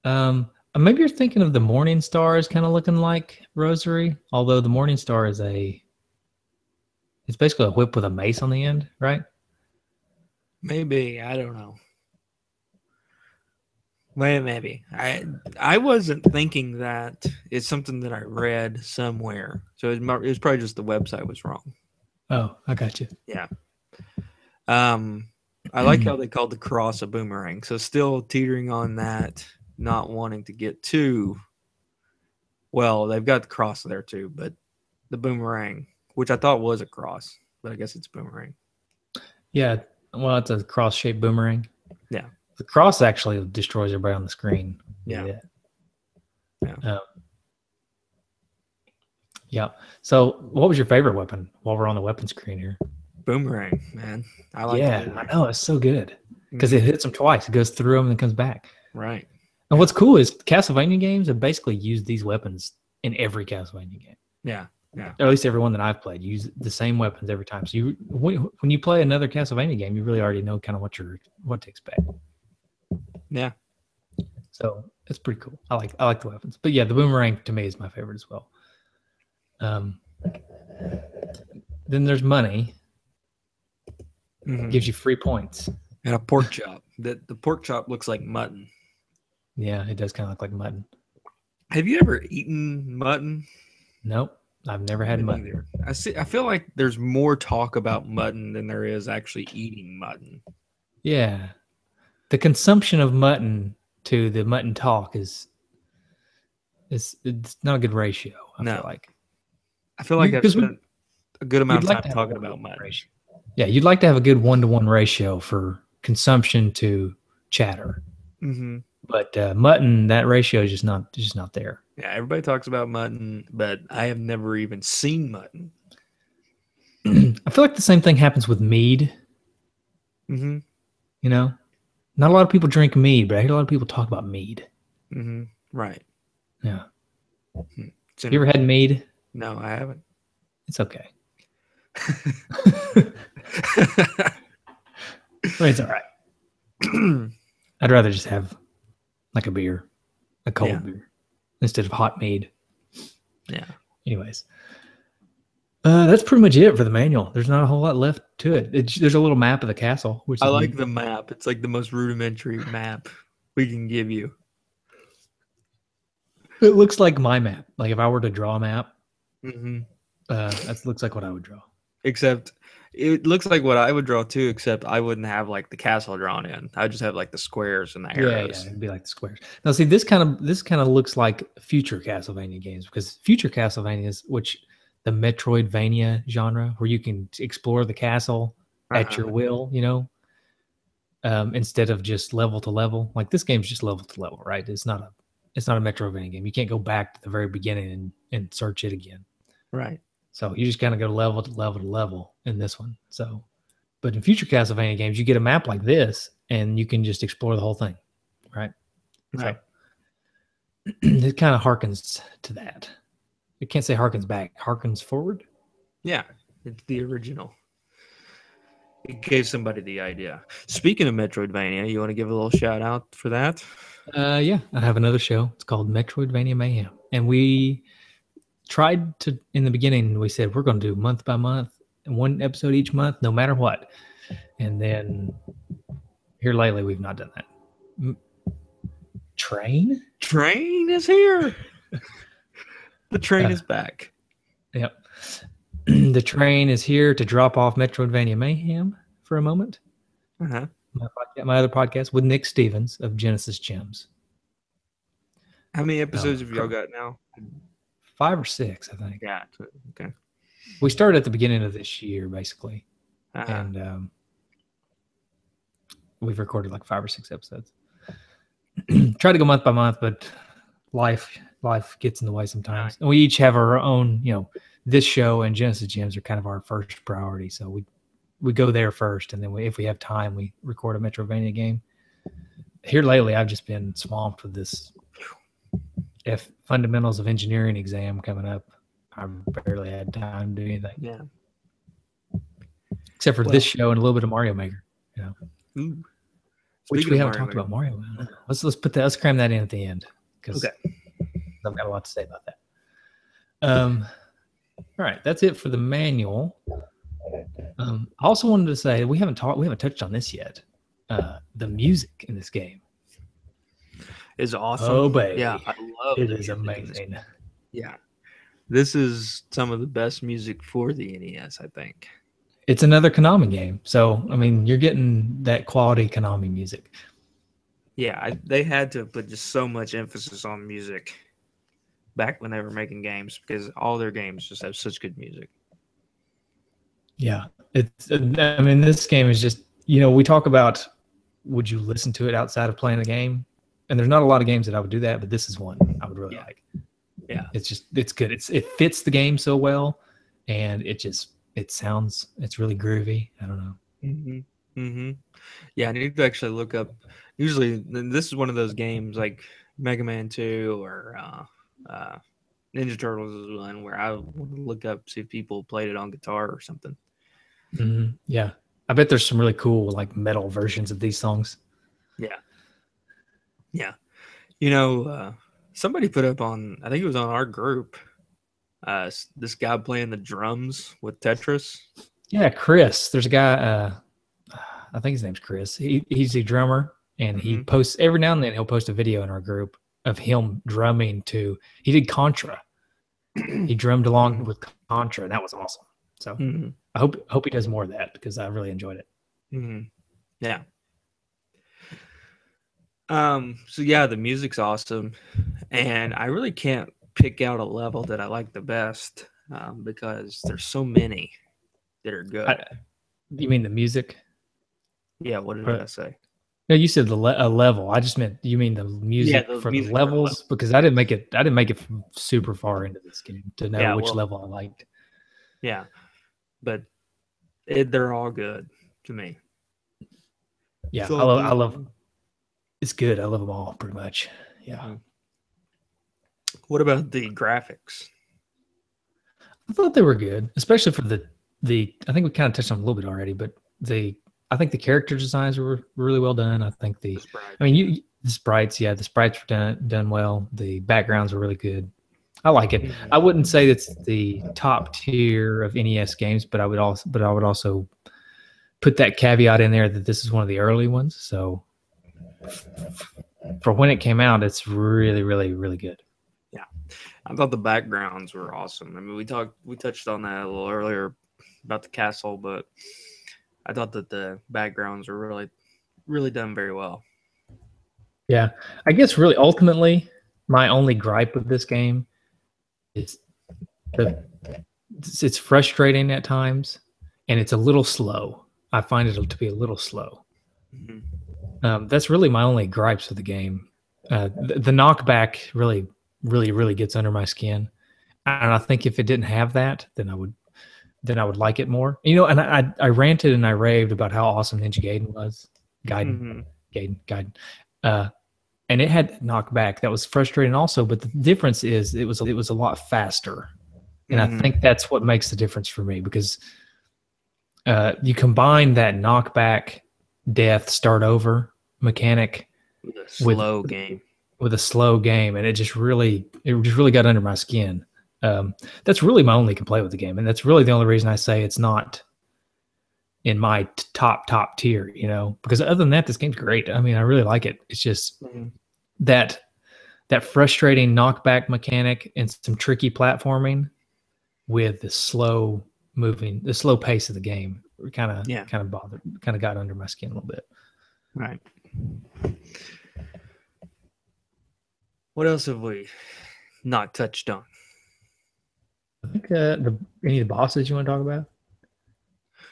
S2: Maybe you're thinking of the Morning Star as kind of looking like Rosary, although the Morning Star is it's basically a whip with a mace on the end, right?
S1: Maybe. I don't know. Maybe. I wasn't thinking that. It's something that I read somewhere. So it was probably just the website was wrong.
S2: Oh, I got you.
S1: Yeah. I like how they called the cross a boomerang. So still teetering on that, not wanting to get too. Well, they've got the cross there too, but the boomerang, which I thought was a cross, but I guess it's a boomerang.
S2: Yeah, well, it's a cross-shaped boomerang.
S1: Yeah.
S2: The cross actually destroys everybody on the screen.
S1: Yeah.
S2: Yeah. So what was your favorite weapon while we're on the weapon screen here?
S1: Boomerang, man. I like
S2: I know. It's so good because it hits them twice. It goes through them and then comes back.
S1: Right.
S2: And what's cool is Castlevania games have basically used these weapons in every Castlevania game.
S1: Yeah. Yeah.
S2: Or at least every one that I've played use the same weapons every time. So when you play another Castlevania game, you really already know kind of what to expect.
S1: Yeah.
S2: So it's pretty cool. I like the weapons. But yeah, the boomerang to me is my favorite as well. Then there's money. Gives you free points.
S1: And a pork chop. The pork chop looks like mutton.
S2: Yeah, it does kind of look like mutton.
S1: Have you ever eaten mutton?
S2: Nope. I've never had mutton. Either.
S1: I feel like there's more talk about mutton than there is actually eating mutton.
S2: Yeah. The consumption of mutton to the mutton talk it's not a good ratio, I feel like I've spent a good amount of time talking about mutton. Ratio. Yeah, you'd like to have a good 1-to-1 ratio for consumption to chatter. Mm-hmm. But mutton, that ratio is just not there.
S1: Yeah, everybody talks about mutton, but I have never even seen mutton.
S2: I feel like the same thing happens with mead.
S1: Mm-hmm.
S2: You know, not a lot of people drink mead, but I hear a lot of people talk about mead.
S1: Mm-hmm. Right.
S2: Yeah. You ever had mead?
S1: No, I haven't.
S2: It's okay. It's all right. I'd rather just have like a beer, a cold beer, instead of hot mead.
S1: Yeah.
S2: Anyways, that's pretty much it for the manual. There's not a whole lot left to it. There's a little map of the castle. Which
S1: I like the map. It's like the most rudimentary map we can give you.
S2: It looks like my map. Like if I were to draw a map,
S1: that
S2: looks like what I would draw.
S1: Except it looks like what I would draw too, except I wouldn't have like the castle drawn in. I would just have like the squares and the arrows.
S2: Yeah, it'd be like the squares. Now see, this kind of looks like future Castlevania games, because future Castlevanias, which the Metroidvania genre, where you can explore the castle at your will, instead of just level to level. Like this game's just level to level, right? It's not a Metroidvania game. You can't go back to the very beginning and search it again.
S1: Right.
S2: So you just kind of go level to level to level in this one. So, but in future Castlevania games, you get a map like this and you can just explore the whole thing. Right.
S1: Right.
S2: So it kind of harkens to that. You can't say harkens back, harkens forward.
S1: Yeah. It's the original. It gave somebody the idea. Speaking of Metroidvania, you want to give a little shout out for that?
S2: Yeah. I have another show. It's called Metroidvania Mayhem. And we tried to, in the beginning, we said we're going to do month by month, one episode each month, no matter what. And then here lately, we've not done that. Train
S1: is here. The train is back.
S2: Yep. The train is here to drop off Metroidvania Mayhem for a moment.
S1: Uh-huh.
S2: My other podcast with Nick Stevens of Genesis Gems.
S1: How many episodes have y'all got now?
S2: 5 or 6, I think.
S1: Yeah. Okay.
S2: We started at the beginning of this year, basically. And we've recorded like 5 or 6 episodes. Try to go month by month, but life gets in the way sometimes. Right. And we each have our own, this show and Genesis Gems are kind of our first priority. So we go there first, and then if we have time, we record a Metroidvania game. Here lately, I've just been swamped with this fundamentals of engineering exam coming up. I barely had time to do anything.
S1: Yeah.
S2: Except for this show and a little bit of Mario Maker.
S1: Ooh.
S2: Which we haven't talked about Mario. Let's cram that in at the end, because I've got a lot to say about that. All right, that's it for the manual. I also wanted to say we haven't touched on this yet. The music in this game
S1: is awesome.
S2: Oh, baby.
S1: Yeah, I love it.
S2: It is amazing.
S1: Yeah. This is some of the best music for the NES, I think.
S2: It's another Konami game. So, I mean, you're getting that quality Konami music.
S1: Yeah, they had to put just so much emphasis on music back when they were making games, because all their games just have such good music.
S2: Yeah. This game is just, we talk about, would you listen to it outside of playing the game? And there's not a lot of games that I would do that, but this is one I would really like.
S1: Yeah.
S2: It's good. It fits the game so well, and it's really groovy. I don't know.
S1: Mm-hmm. Mm-hmm. Yeah, I need to actually look up. Usually, this is one of those games like Mega Man 2 or Ninja Turtles is one where I want to look up, see if people played it on guitar or something.
S2: Mm-hmm. Yeah. I bet there's some really cool like metal versions of these songs.
S1: Yeah. Yeah. Somebody put up on, I think it was on our group, this guy playing the drums with Tetris.
S2: Yeah, Chris. There's a guy, I think his name's Chris. He's a drummer, and he posts every now and then. He'll post a video in our group of him drumming to. He did Contra. He drummed along with Contra, and that was awesome. So I hope he does more of that, because I really enjoyed it.
S1: Mm-hmm. Yeah. So yeah, the music's awesome, and I really can't pick out a level that I like the best, because there's so many that are good.
S2: You mean the music?
S1: Yeah. What did I say?
S2: No, you said a level. I just meant you mean the music for the levels, because I didn't make it super far into this game to know which level I liked.
S1: Yeah, but they're all good to me.
S2: Yeah, so I love. It's good. I love them all pretty much. Yeah.
S1: What about the graphics?
S2: I thought they were good, especially for the. I think we kind of touched on it a little bit already, but I think the character designs were really well done. I think the sprites, the sprites were done well. The backgrounds were really good. I like it. I wouldn't say it's the top tier of NES games, but I would also put that caveat in there that this is one of the early ones. So for when it came out, it's really, really, really good.
S1: Yeah, I thought the backgrounds were awesome. I mean, we touched on that a little earlier about the castle, but I thought that the backgrounds were really, really done very well.
S2: Yeah, I guess really ultimately, my only gripe with this game is it's frustrating at times, and it's a little slow. I find it to be a little slow. Mm-hmm. That's really my only gripes with the game. The knockback really, really, really gets under my skin, and I think if it didn't have that, then I would like it more. And I ranted and I raved about how awesome Ninja Gaiden was. Gaiden. And it had knockback. That was frustrating also, but the difference is it was a lot faster. And I think that's what makes the difference for me, because you combine that knockback, death, start over mechanic
S1: with a slow game.
S2: With a slow game, and it just really got under my skin. That's really my only complaint with the game, and that's really the only reason I say it's not in my top tier, because other than that, this game's great. I mean, I really like it. It's just that frustrating knockback mechanic and some tricky platforming with the slow pace of the game kind of got under my skin a little bit.
S1: Right. What else have we not touched on?
S2: I think any of the bosses you want to talk about?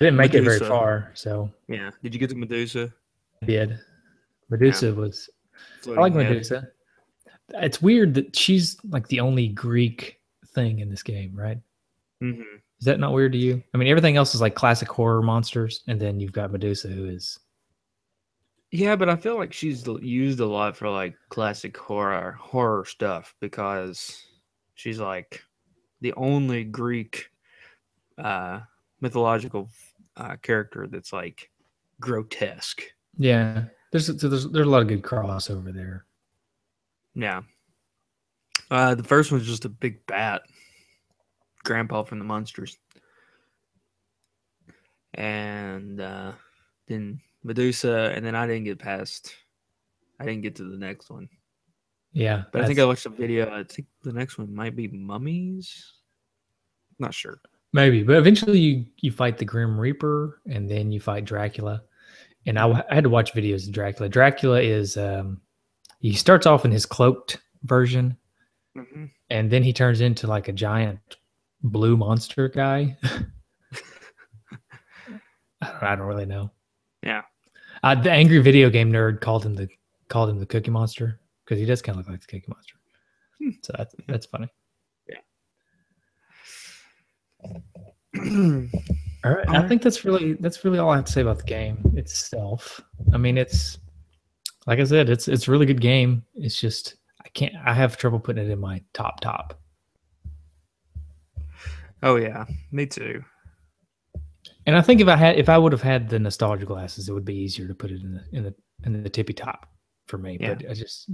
S2: I didn't make
S1: Medusa.
S2: it very far, so
S1: yeah. Did you get to Medusa?
S2: I did. Medusa was. Floating I like head. Medusa. It's weird that she's like the only Greek thing in this game, right?
S1: Mm-hmm.
S2: Is that not weird to you? I mean, everything else is like classic horror monsters, and then you've got Medusa, who is.
S1: Yeah, but I feel like she's used a lot for like classic horror stuff because she's like the only Greek mythological character that's like grotesque.
S2: Yeah, there's a lot of good crossover there.
S1: Yeah. The first one's just a big bat, Grandpa from the Monsters, and then Medusa, and then I didn't get to the next one.
S2: Yeah,
S1: but I think I watched a video. I think the next one might be mummies. Not sure.
S2: Maybe, but eventually you fight the Grim Reaper, and then you fight Dracula. And I had to watch videos of Dracula. Dracula is he starts off in his cloaked version, and then he turns into like a giant blue monster guy. I don't really know.
S1: Yeah.
S2: The angry video game nerd called him the Cookie Monster because he does kind of look like the Cookie Monster. So that's funny.
S1: Yeah.
S2: All right. I think that's really all I have to say about the game itself. I mean, it's like I said, it's a really good game. It's just I have trouble putting it in my top.
S1: Oh yeah, me too.
S2: And I think if I would have had the nostalgia glasses, it would be easier to put it in the tippy top for me. Yeah. But I just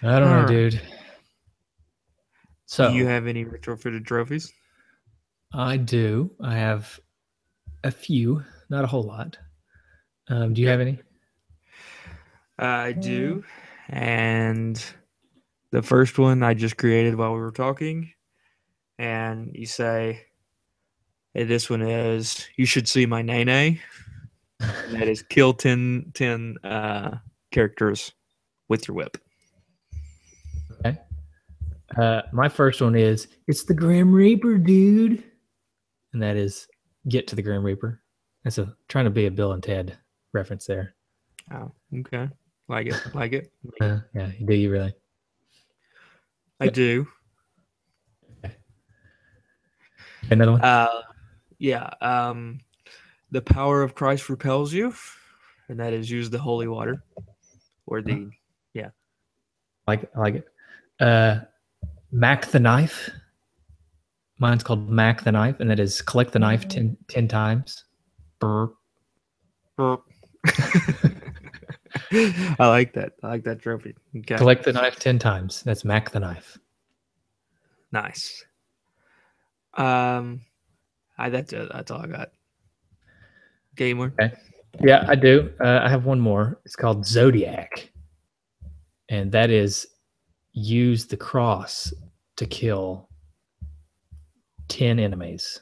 S2: I don't know, dude. So
S1: do you have any retrofitted trophies?
S2: I do. I have a few, not a whole lot. Do you have any?
S1: I do. And the first one I just created while we were talking. And you say, hey, this one is, you should see my nene. And that is kill 10 characters with your whip.
S2: Okay. My first one is, it's the Grim Reaper, dude. And that is get to the Grim Reaper. That's trying to be a Bill and Ted reference there.
S1: Oh, okay. Like it.
S2: Yeah, do you really?
S1: I do.
S2: Okay. Another one?
S1: Yeah. The power of Christ repels you, and that is use the holy water. Or the
S2: I like it. Mac the knife. Mine's called Mac the knife, and that is collect the knife 10 times. Burp.
S1: I like that. I like that trophy. Okay.
S2: Collect the knife 10 times. That's Mac the knife.
S1: Nice. That's all I got. Gamer.
S2: Okay. Yeah, I do. I have one more. It's called Zodiac, and that is use the cross to kill 10 enemies.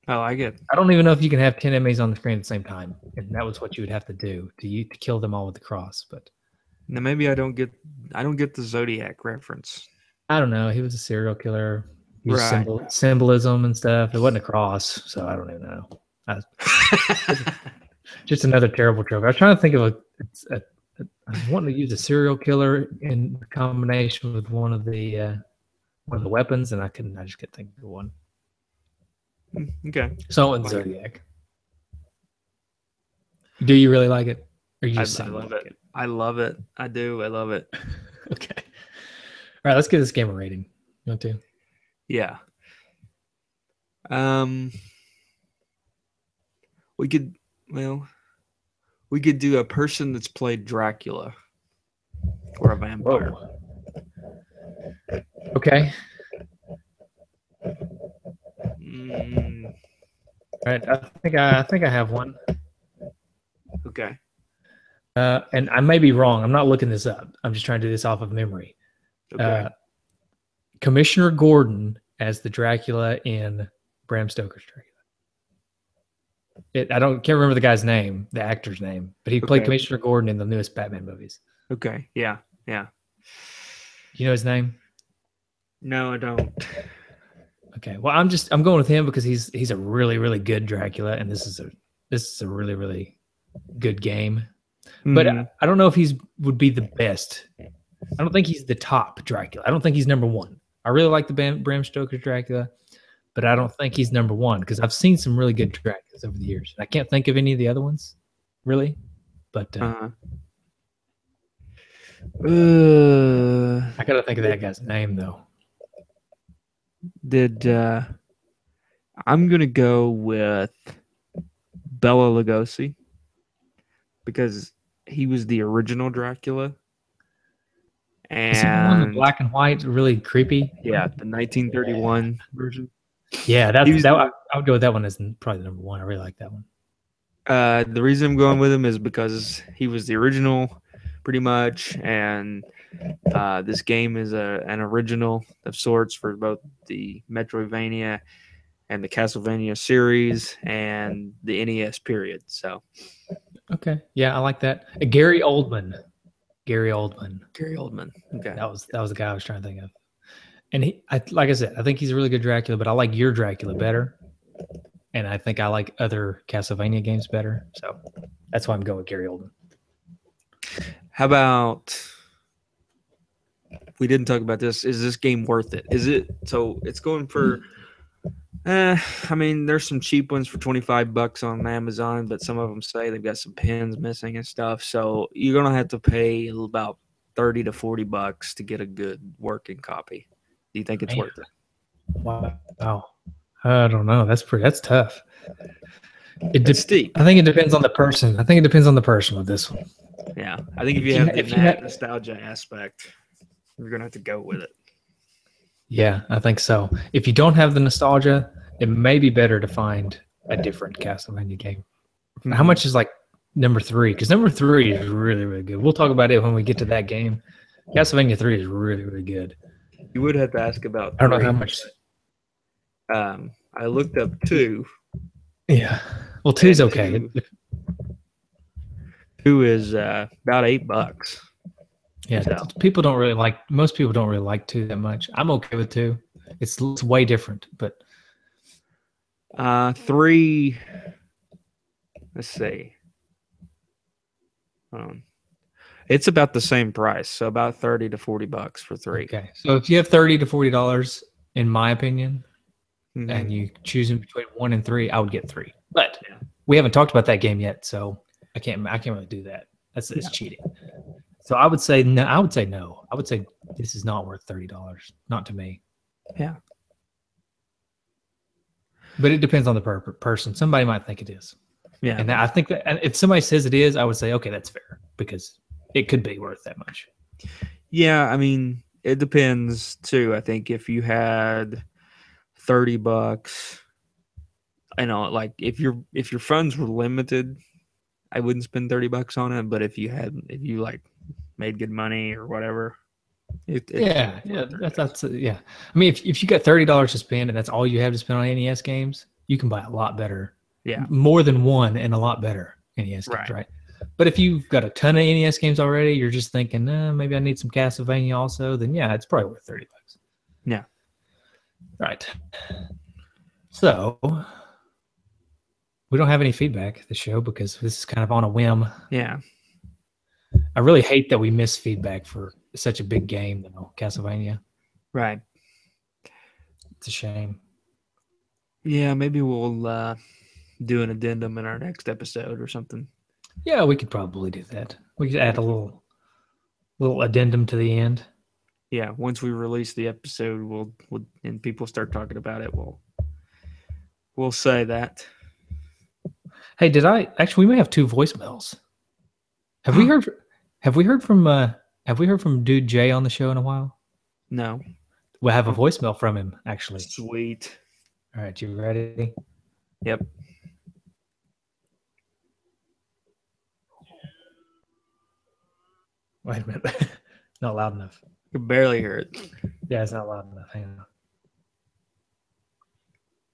S1: I like it.
S2: I don't even know if you can have 10 enemies on the screen at the same time, and that was what you would have to do to kill them all with the cross. But
S1: now maybe I don't get the Zodiac reference.
S2: I don't know. He was a serial killer. Right. Symbolism and stuff. It wasn't a cross, so I don't even know. Just another terrible trope. I was trying to think of I was wanting to use a serial killer in combination with one of the weapons, and I just couldn't think of one.
S1: Okay.
S2: So in Zodiac. Do you really like it? Or you just
S1: I love it. I love it. I do. I love it.
S2: Okay. All right, let's give this game a rating. You want to?
S1: Yeah. We could do a person that's played Dracula. or a vampire.
S2: Whoa. Okay. Right. I think I have one.
S1: Okay.
S2: And I may be wrong. I'm not looking this up. I'm just trying to do this off of memory.
S1: Okay.
S2: Commissioner Gordon as the Dracula in Bram Stoker's Dracula. Can't remember the guy's name, the actor's name, but he played Commissioner Gordon in the newest Batman movies.
S1: Okay. Yeah.
S2: You know his name?
S1: No, I don't.
S2: Okay. Well, I'm going with him because he's a really, really good Dracula, and this is a really, really good game. Mm-hmm. But I don't know if would be the best. I don't think he's the top Dracula. I don't think he's number one. I really like the Bram Stoker's Dracula, but I don't think he's number one because I've seen some really good Draculas over the years. I can't think of any of the other ones, really. But I gotta think of that guy's name though.
S1: I'm gonna go with Bela Lugosi because he was the original Dracula. And
S2: is he the one in black and white, really creepy?
S1: Yeah, the 1931 version.
S2: Yeah, I would go with that one as probably number one. I really like that one.
S1: The reason I'm going with him is because he was the original, pretty much, and this game is an original of sorts for both the Metroidvania and the Castlevania series and the NES period. So,
S2: okay, yeah, I like that. Gary Oldman.
S1: Okay,
S2: that was the guy I was trying to think of. And like I said, I think he's a really good Dracula, but I like your Dracula better, and I think I like other Castlevania games better. So that's why I'm going with Gary Oldman.
S1: How about? We didn't talk about this. Is this game worth it? Is it? So it's going for. I mean, there's some cheap ones for $25 on Amazon, but some of them say they've got some pins missing and stuff. So you're gonna have to pay about $30 to $40 to get a good working copy. Do you think it's worth it?
S2: Wow. I don't know. That's tough.
S1: It's steep.
S2: I think it depends on the person. With this one.
S1: Yeah, I think if you have that nostalgia aspect, you're gonna have to go with it.
S2: Yeah, I think so. If you don't have the nostalgia, it may be better to find a different Castlevania game. Mm-hmm. How much is like number 3? Because number 3 is really, really good. We'll talk about it when we get to that game. Castlevania 3 is really, really good.
S1: You would have to ask about 3.
S2: I don't know how much.
S1: I looked up 2.
S2: Yeah. Well, 2's okay.
S1: 2 is about $8.
S2: Yeah, so. Most people don't really like 2 that much. I'm okay with 2. It's way different, but
S1: 3. Let's see. It's about the same price, so about $30 to $40 for 3.
S2: Okay, so if you have $30 to $40, in my opinion, and you choose between 1 and 3, I would get 3. But we haven't talked about that game yet, so I can't really do that. It's cheating. So I would say no. I would say this is not worth $30. Not to me.
S1: Yeah.
S2: But it depends on the person. Somebody might think it is.
S1: Yeah.
S2: And I think that if somebody says it is, I would say, okay, that's fair because it could be worth that much.
S1: Yeah, I mean, it depends too. I think if you had $30, like if your funds were limited, I wouldn't spend $30 on it. But if you like made good money or whatever,
S2: yeah. I mean, if you got $30 to spend and that's all you have to spend on NES games, you can buy a lot better.
S1: Yeah,
S2: more than one and a lot better NES games, right? But if you've got a ton of NES games already, you're just thinking, maybe I need some Castlevania also. Then yeah, it's probably worth $30.
S1: Yeah,
S2: right. So we don't have any feedback at the show because this is kind of on a whim.
S1: Yeah.
S2: I really hate that we miss feedback for such a big game, though, Castlevania.
S1: Right.
S2: It's a shame.
S1: Yeah, maybe we'll do an addendum in our next episode or something.
S2: Yeah, we could probably do that. We could add a little addendum to the end.
S1: Yeah, once we release the episode, we'll and people start talking about it, we'll say that. Hey,
S2: we may have 2 voicemails. Have we heard from Have we heard from Dude J on the show in a while?
S1: No.
S2: We'll have a voicemail from him, actually.
S1: Sweet.
S2: All right, you ready?
S1: Yep.
S2: Wait a minute. Not loud enough.
S1: You can barely hear it.
S2: Yeah, it's not loud enough. Hang on.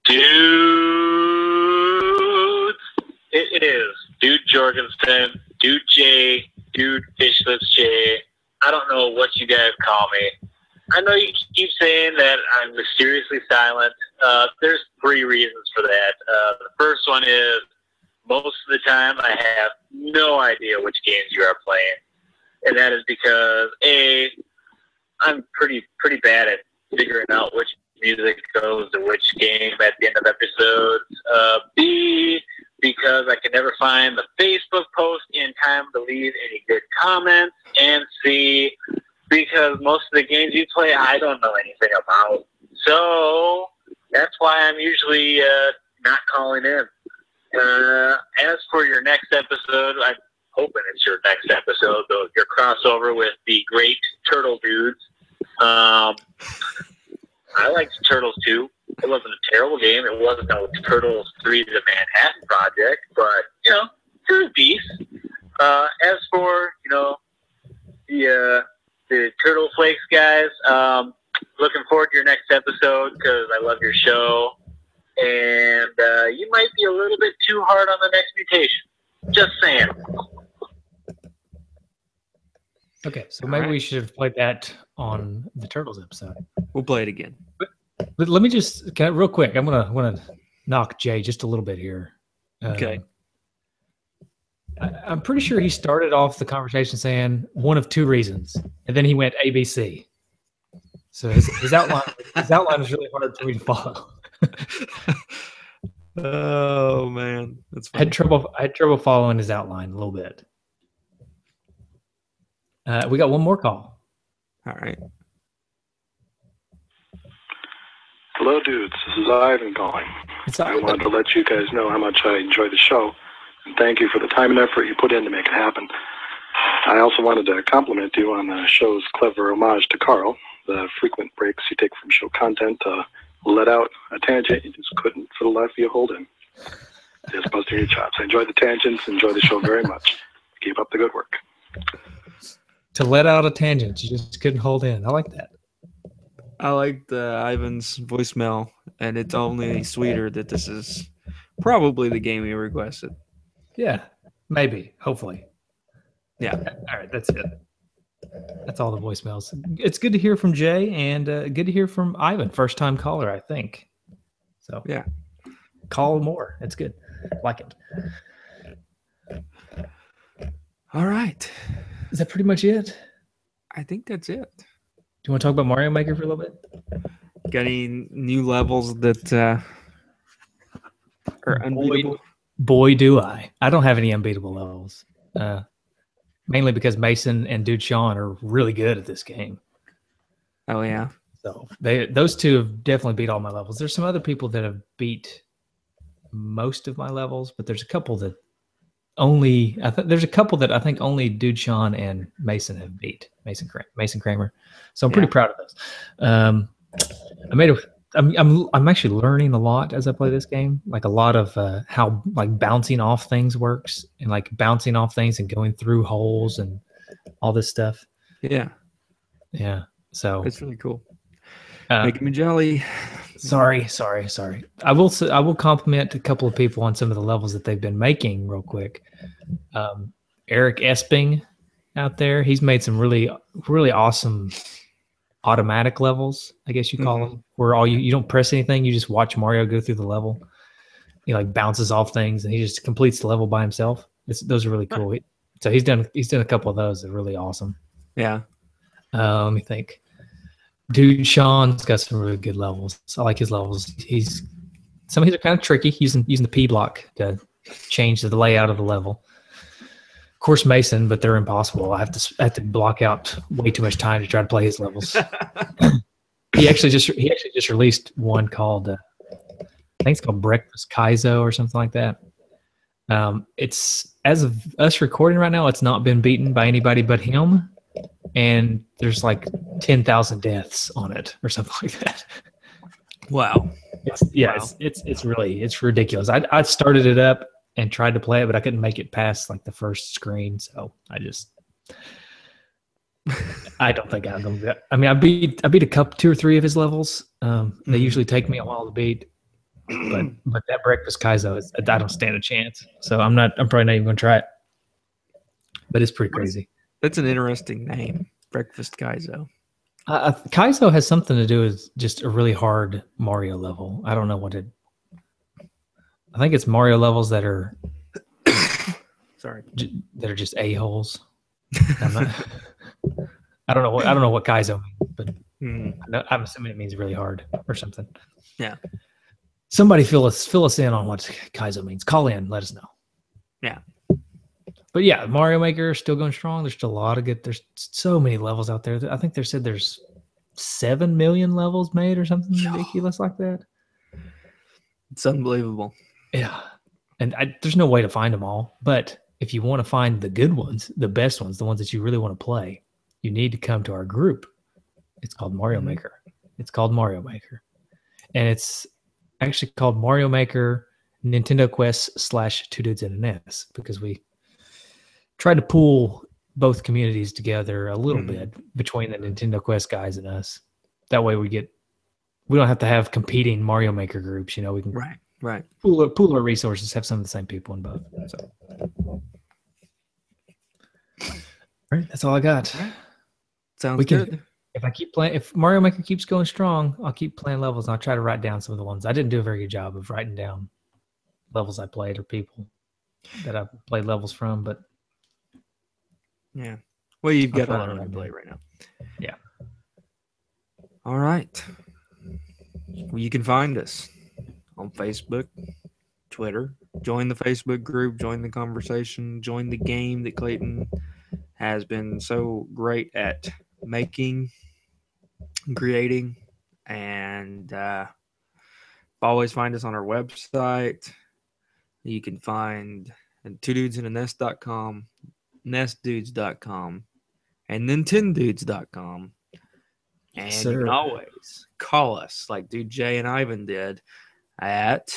S3: Dude, it is Dude Jorgensen, Dude J, Dude Fishlips J. I don't know what you guys call me. I know you keep saying that I'm mysteriously silent. There's 3 reasons for that. The first one is most of the time I have no idea which games you are playing. And that is because, A, I'm pretty bad at figuring out which music goes to which game at the end of episodes. B, because I can never find the Facebook post in time to leave any good comments. And C, because most of the games you play, I don't know anything about. So that's why I'm usually not calling in. As for your next episode, I'm hoping it's your next episode, though, your crossover with the great Turtle Dudes. I liked Turtles 2. It wasn't a terrible game. It wasn't no Turtles 3 The Manhattan Project, but, you know, it was decent. As for, you know, the Turtle Flakes guys, looking forward to your next episode because I love your show. And you might be a little bit too hard on the next mutation. Just saying.
S2: Okay, so maybe we should have played that on the Turtles episode.
S1: We'll play it again.
S2: But let me just real quick. I'm gonna knock Jay just a little bit here.
S1: Okay.
S2: I'm pretty sure he started off the conversation saying one of 2 reasons, and then he went ABC. So his outline is really hard for me to follow.
S1: Oh man, that's funny.
S2: I had trouble following his outline a little bit. We got one more call.
S1: All right.
S4: Hello, dudes. This is Ivan calling. I wanted to let you guys know how much I enjoy the show, and thank you for the time and effort you put in to make it happen. I also wanted to compliment you on the show's clever homage to Carl, the frequent breaks you take from show content to let out a tangent you just couldn't for the life of you hold in. Just busting your chops. I enjoy the tangents, enjoy the show very much. Keep up the good work.
S2: To let out a tangent you just couldn't hold in. I like that.
S1: I liked Ivan's voicemail, and it's only sweeter that this is probably the game he requested.
S2: Yeah, maybe. Hopefully.
S1: Yeah.
S2: All right, that's it. That's all the voicemails. It's good to hear from Jay, and good to hear from Ivan, first-time caller, I think. So
S1: yeah,
S2: call more. It's good. Like it.
S1: All right.
S2: Is that pretty much it?
S1: I think that's it.
S2: Do you want to talk about Mario Maker for a little bit?
S1: Got any new levels that are unbeatable?
S2: Boy, do I. I don't have any unbeatable levels. Mainly because Mason and Dude Sean are really good at this game.
S1: Oh, yeah.
S2: So those 2 have definitely beat all my levels. There's some other people that have beat most of my levels, but there's a couple that there's a couple that I think only Dude Sean and Mason have beat. Mason Kramer. So I'm pretty proud of those. I'm actually learning a lot as I play this game, like a lot of how like bouncing off things works, and like bouncing off things and going through holes and all this stuff.
S1: Yeah.
S2: So
S1: it's really cool. Making me jelly.
S2: Sorry. I will compliment a couple of people on some of the levels that they've been making real quick. Eric Esping out there, he's made some really, really awesome automatic levels, I guess you call them, where all you don't press anything, you just watch Mario go through the level. He like bounces off things and he just completes the level by himself. Those are really cool. So he's done a couple of those that are really awesome.
S1: Yeah.
S2: Let me think. Dude Sean's got some really good levels. I like his levels. Some of these are kind of tricky, using the P block to change the layout of the level. Of course, Mason, but they're impossible. I have to block out way too much time to try to play his levels. He actually just released one called I think it's called Breakfast Kaizo or something like that. It's, as of us recording right now, it's not been beaten by anybody but him. and there's like 10,000 deaths on it or something like that.
S1: Wow.
S2: It's ridiculous. I started it up and tried to play it, but I couldn't make it past like the first screen. So I don't think I'm gonna be. I mean, I beat a couple, 2 or 3 of his levels. They usually take me a while to beat, but that Breakfast Kaizo I don't stand a chance. So I'm probably not even gonna try it. But it's pretty crazy.
S1: That's an interesting name, Breakfast Kaizo.
S2: Kaizo has something to do with just a really hard Mario level. I don't know what it. I think it's Mario levels that are that are just a-holes. I don't know what Kaizo means, but I'm assuming it means really hard or something.
S1: Yeah.
S2: Somebody fill us in on what Kaizo means. Call in, let us know.
S1: Yeah.
S2: But yeah, Mario Maker is still going strong. There's still a lot of good. There's so many levels out there. I think they said there's 7 million levels made or something ridiculous like that.
S1: It's unbelievable.
S2: Yeah. And there's no way to find them all. But if you want to find the good ones, the best ones, the ones that you really want to play, you need to come to our group. It's called Mario Maker. It's called Mario Maker. And it's actually called Mario Maker Nintendo Quest / 2 Dudes and an S, because we tried to pool both communities together a little bit between the Nintendo Quest guys and us. That way we don't have to have competing Mario Maker groups. You know, we can
S1: right
S2: pool our resources, have some of the same people in both. So, all right, that's all I got.
S1: Sounds good.
S2: If Mario Maker keeps going strong, I'll keep playing levels and I'll try to write down some of the ones. I didn't do a very good job of writing down levels I played or people that I played levels from, but
S1: yeah. Well, you've got that on play right now.
S2: Yeah.
S1: All right. Well, you can find us on Facebook, Twitter. Join the Facebook group. Join the conversation. Join the game that Clayton has been so great at making, creating, and always find us on our website. You can find at 2dudesinanest.com, nestdudes.com, and nintendudes.com. And you can always call us like Dude Jay and Ivan did at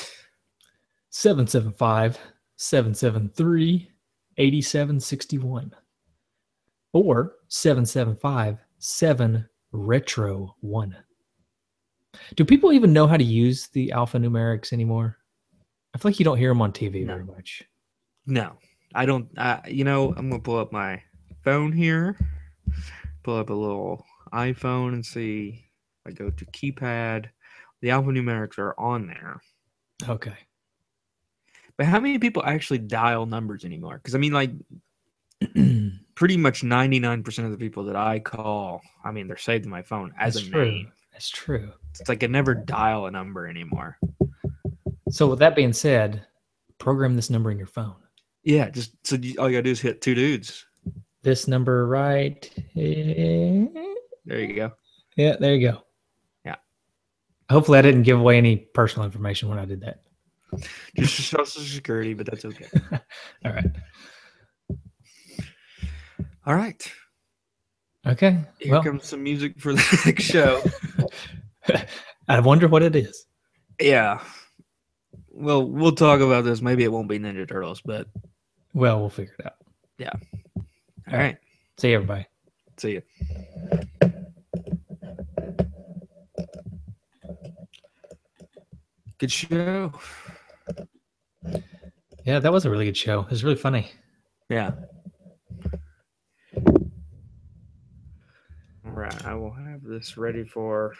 S2: 775-773-8761 or 775-7retro1. Do people even know how to use the alphanumerics anymore? I feel like you don't hear them on TV very much.
S1: No, I don't. I'm going to pull up my phone here, pull up a little iPhone and see if I go to keypad. The alphanumerics are on there.
S2: Okay.
S1: But how many people actually dial numbers anymore? Because, I mean, like, pretty much 99% of the people that I call, I mean, they're saved in my phone as a name.
S2: That's true.
S1: It's like I never dial a number anymore.
S2: So with that being said, program this number in your phone.
S1: Yeah, all you gotta do is hit 2 dudes.
S2: This number right here.
S1: There you go.
S2: Yeah, there you go.
S1: Yeah.
S2: Hopefully I didn't give away any personal information when I did that.
S1: Just Social Security, but that's okay.
S2: All right.
S1: All right.
S2: Okay.
S1: Here comes some music for the next show.
S2: I wonder what it is.
S1: Yeah. Well, we'll talk about this. Maybe it won't be Ninja Turtles, but
S2: we'll figure it out.
S1: Yeah. All right.
S2: See you, everybody.
S1: See you. Good show.
S2: Yeah, that was a really good show. It was really funny.
S1: Yeah. All right. I will have this ready for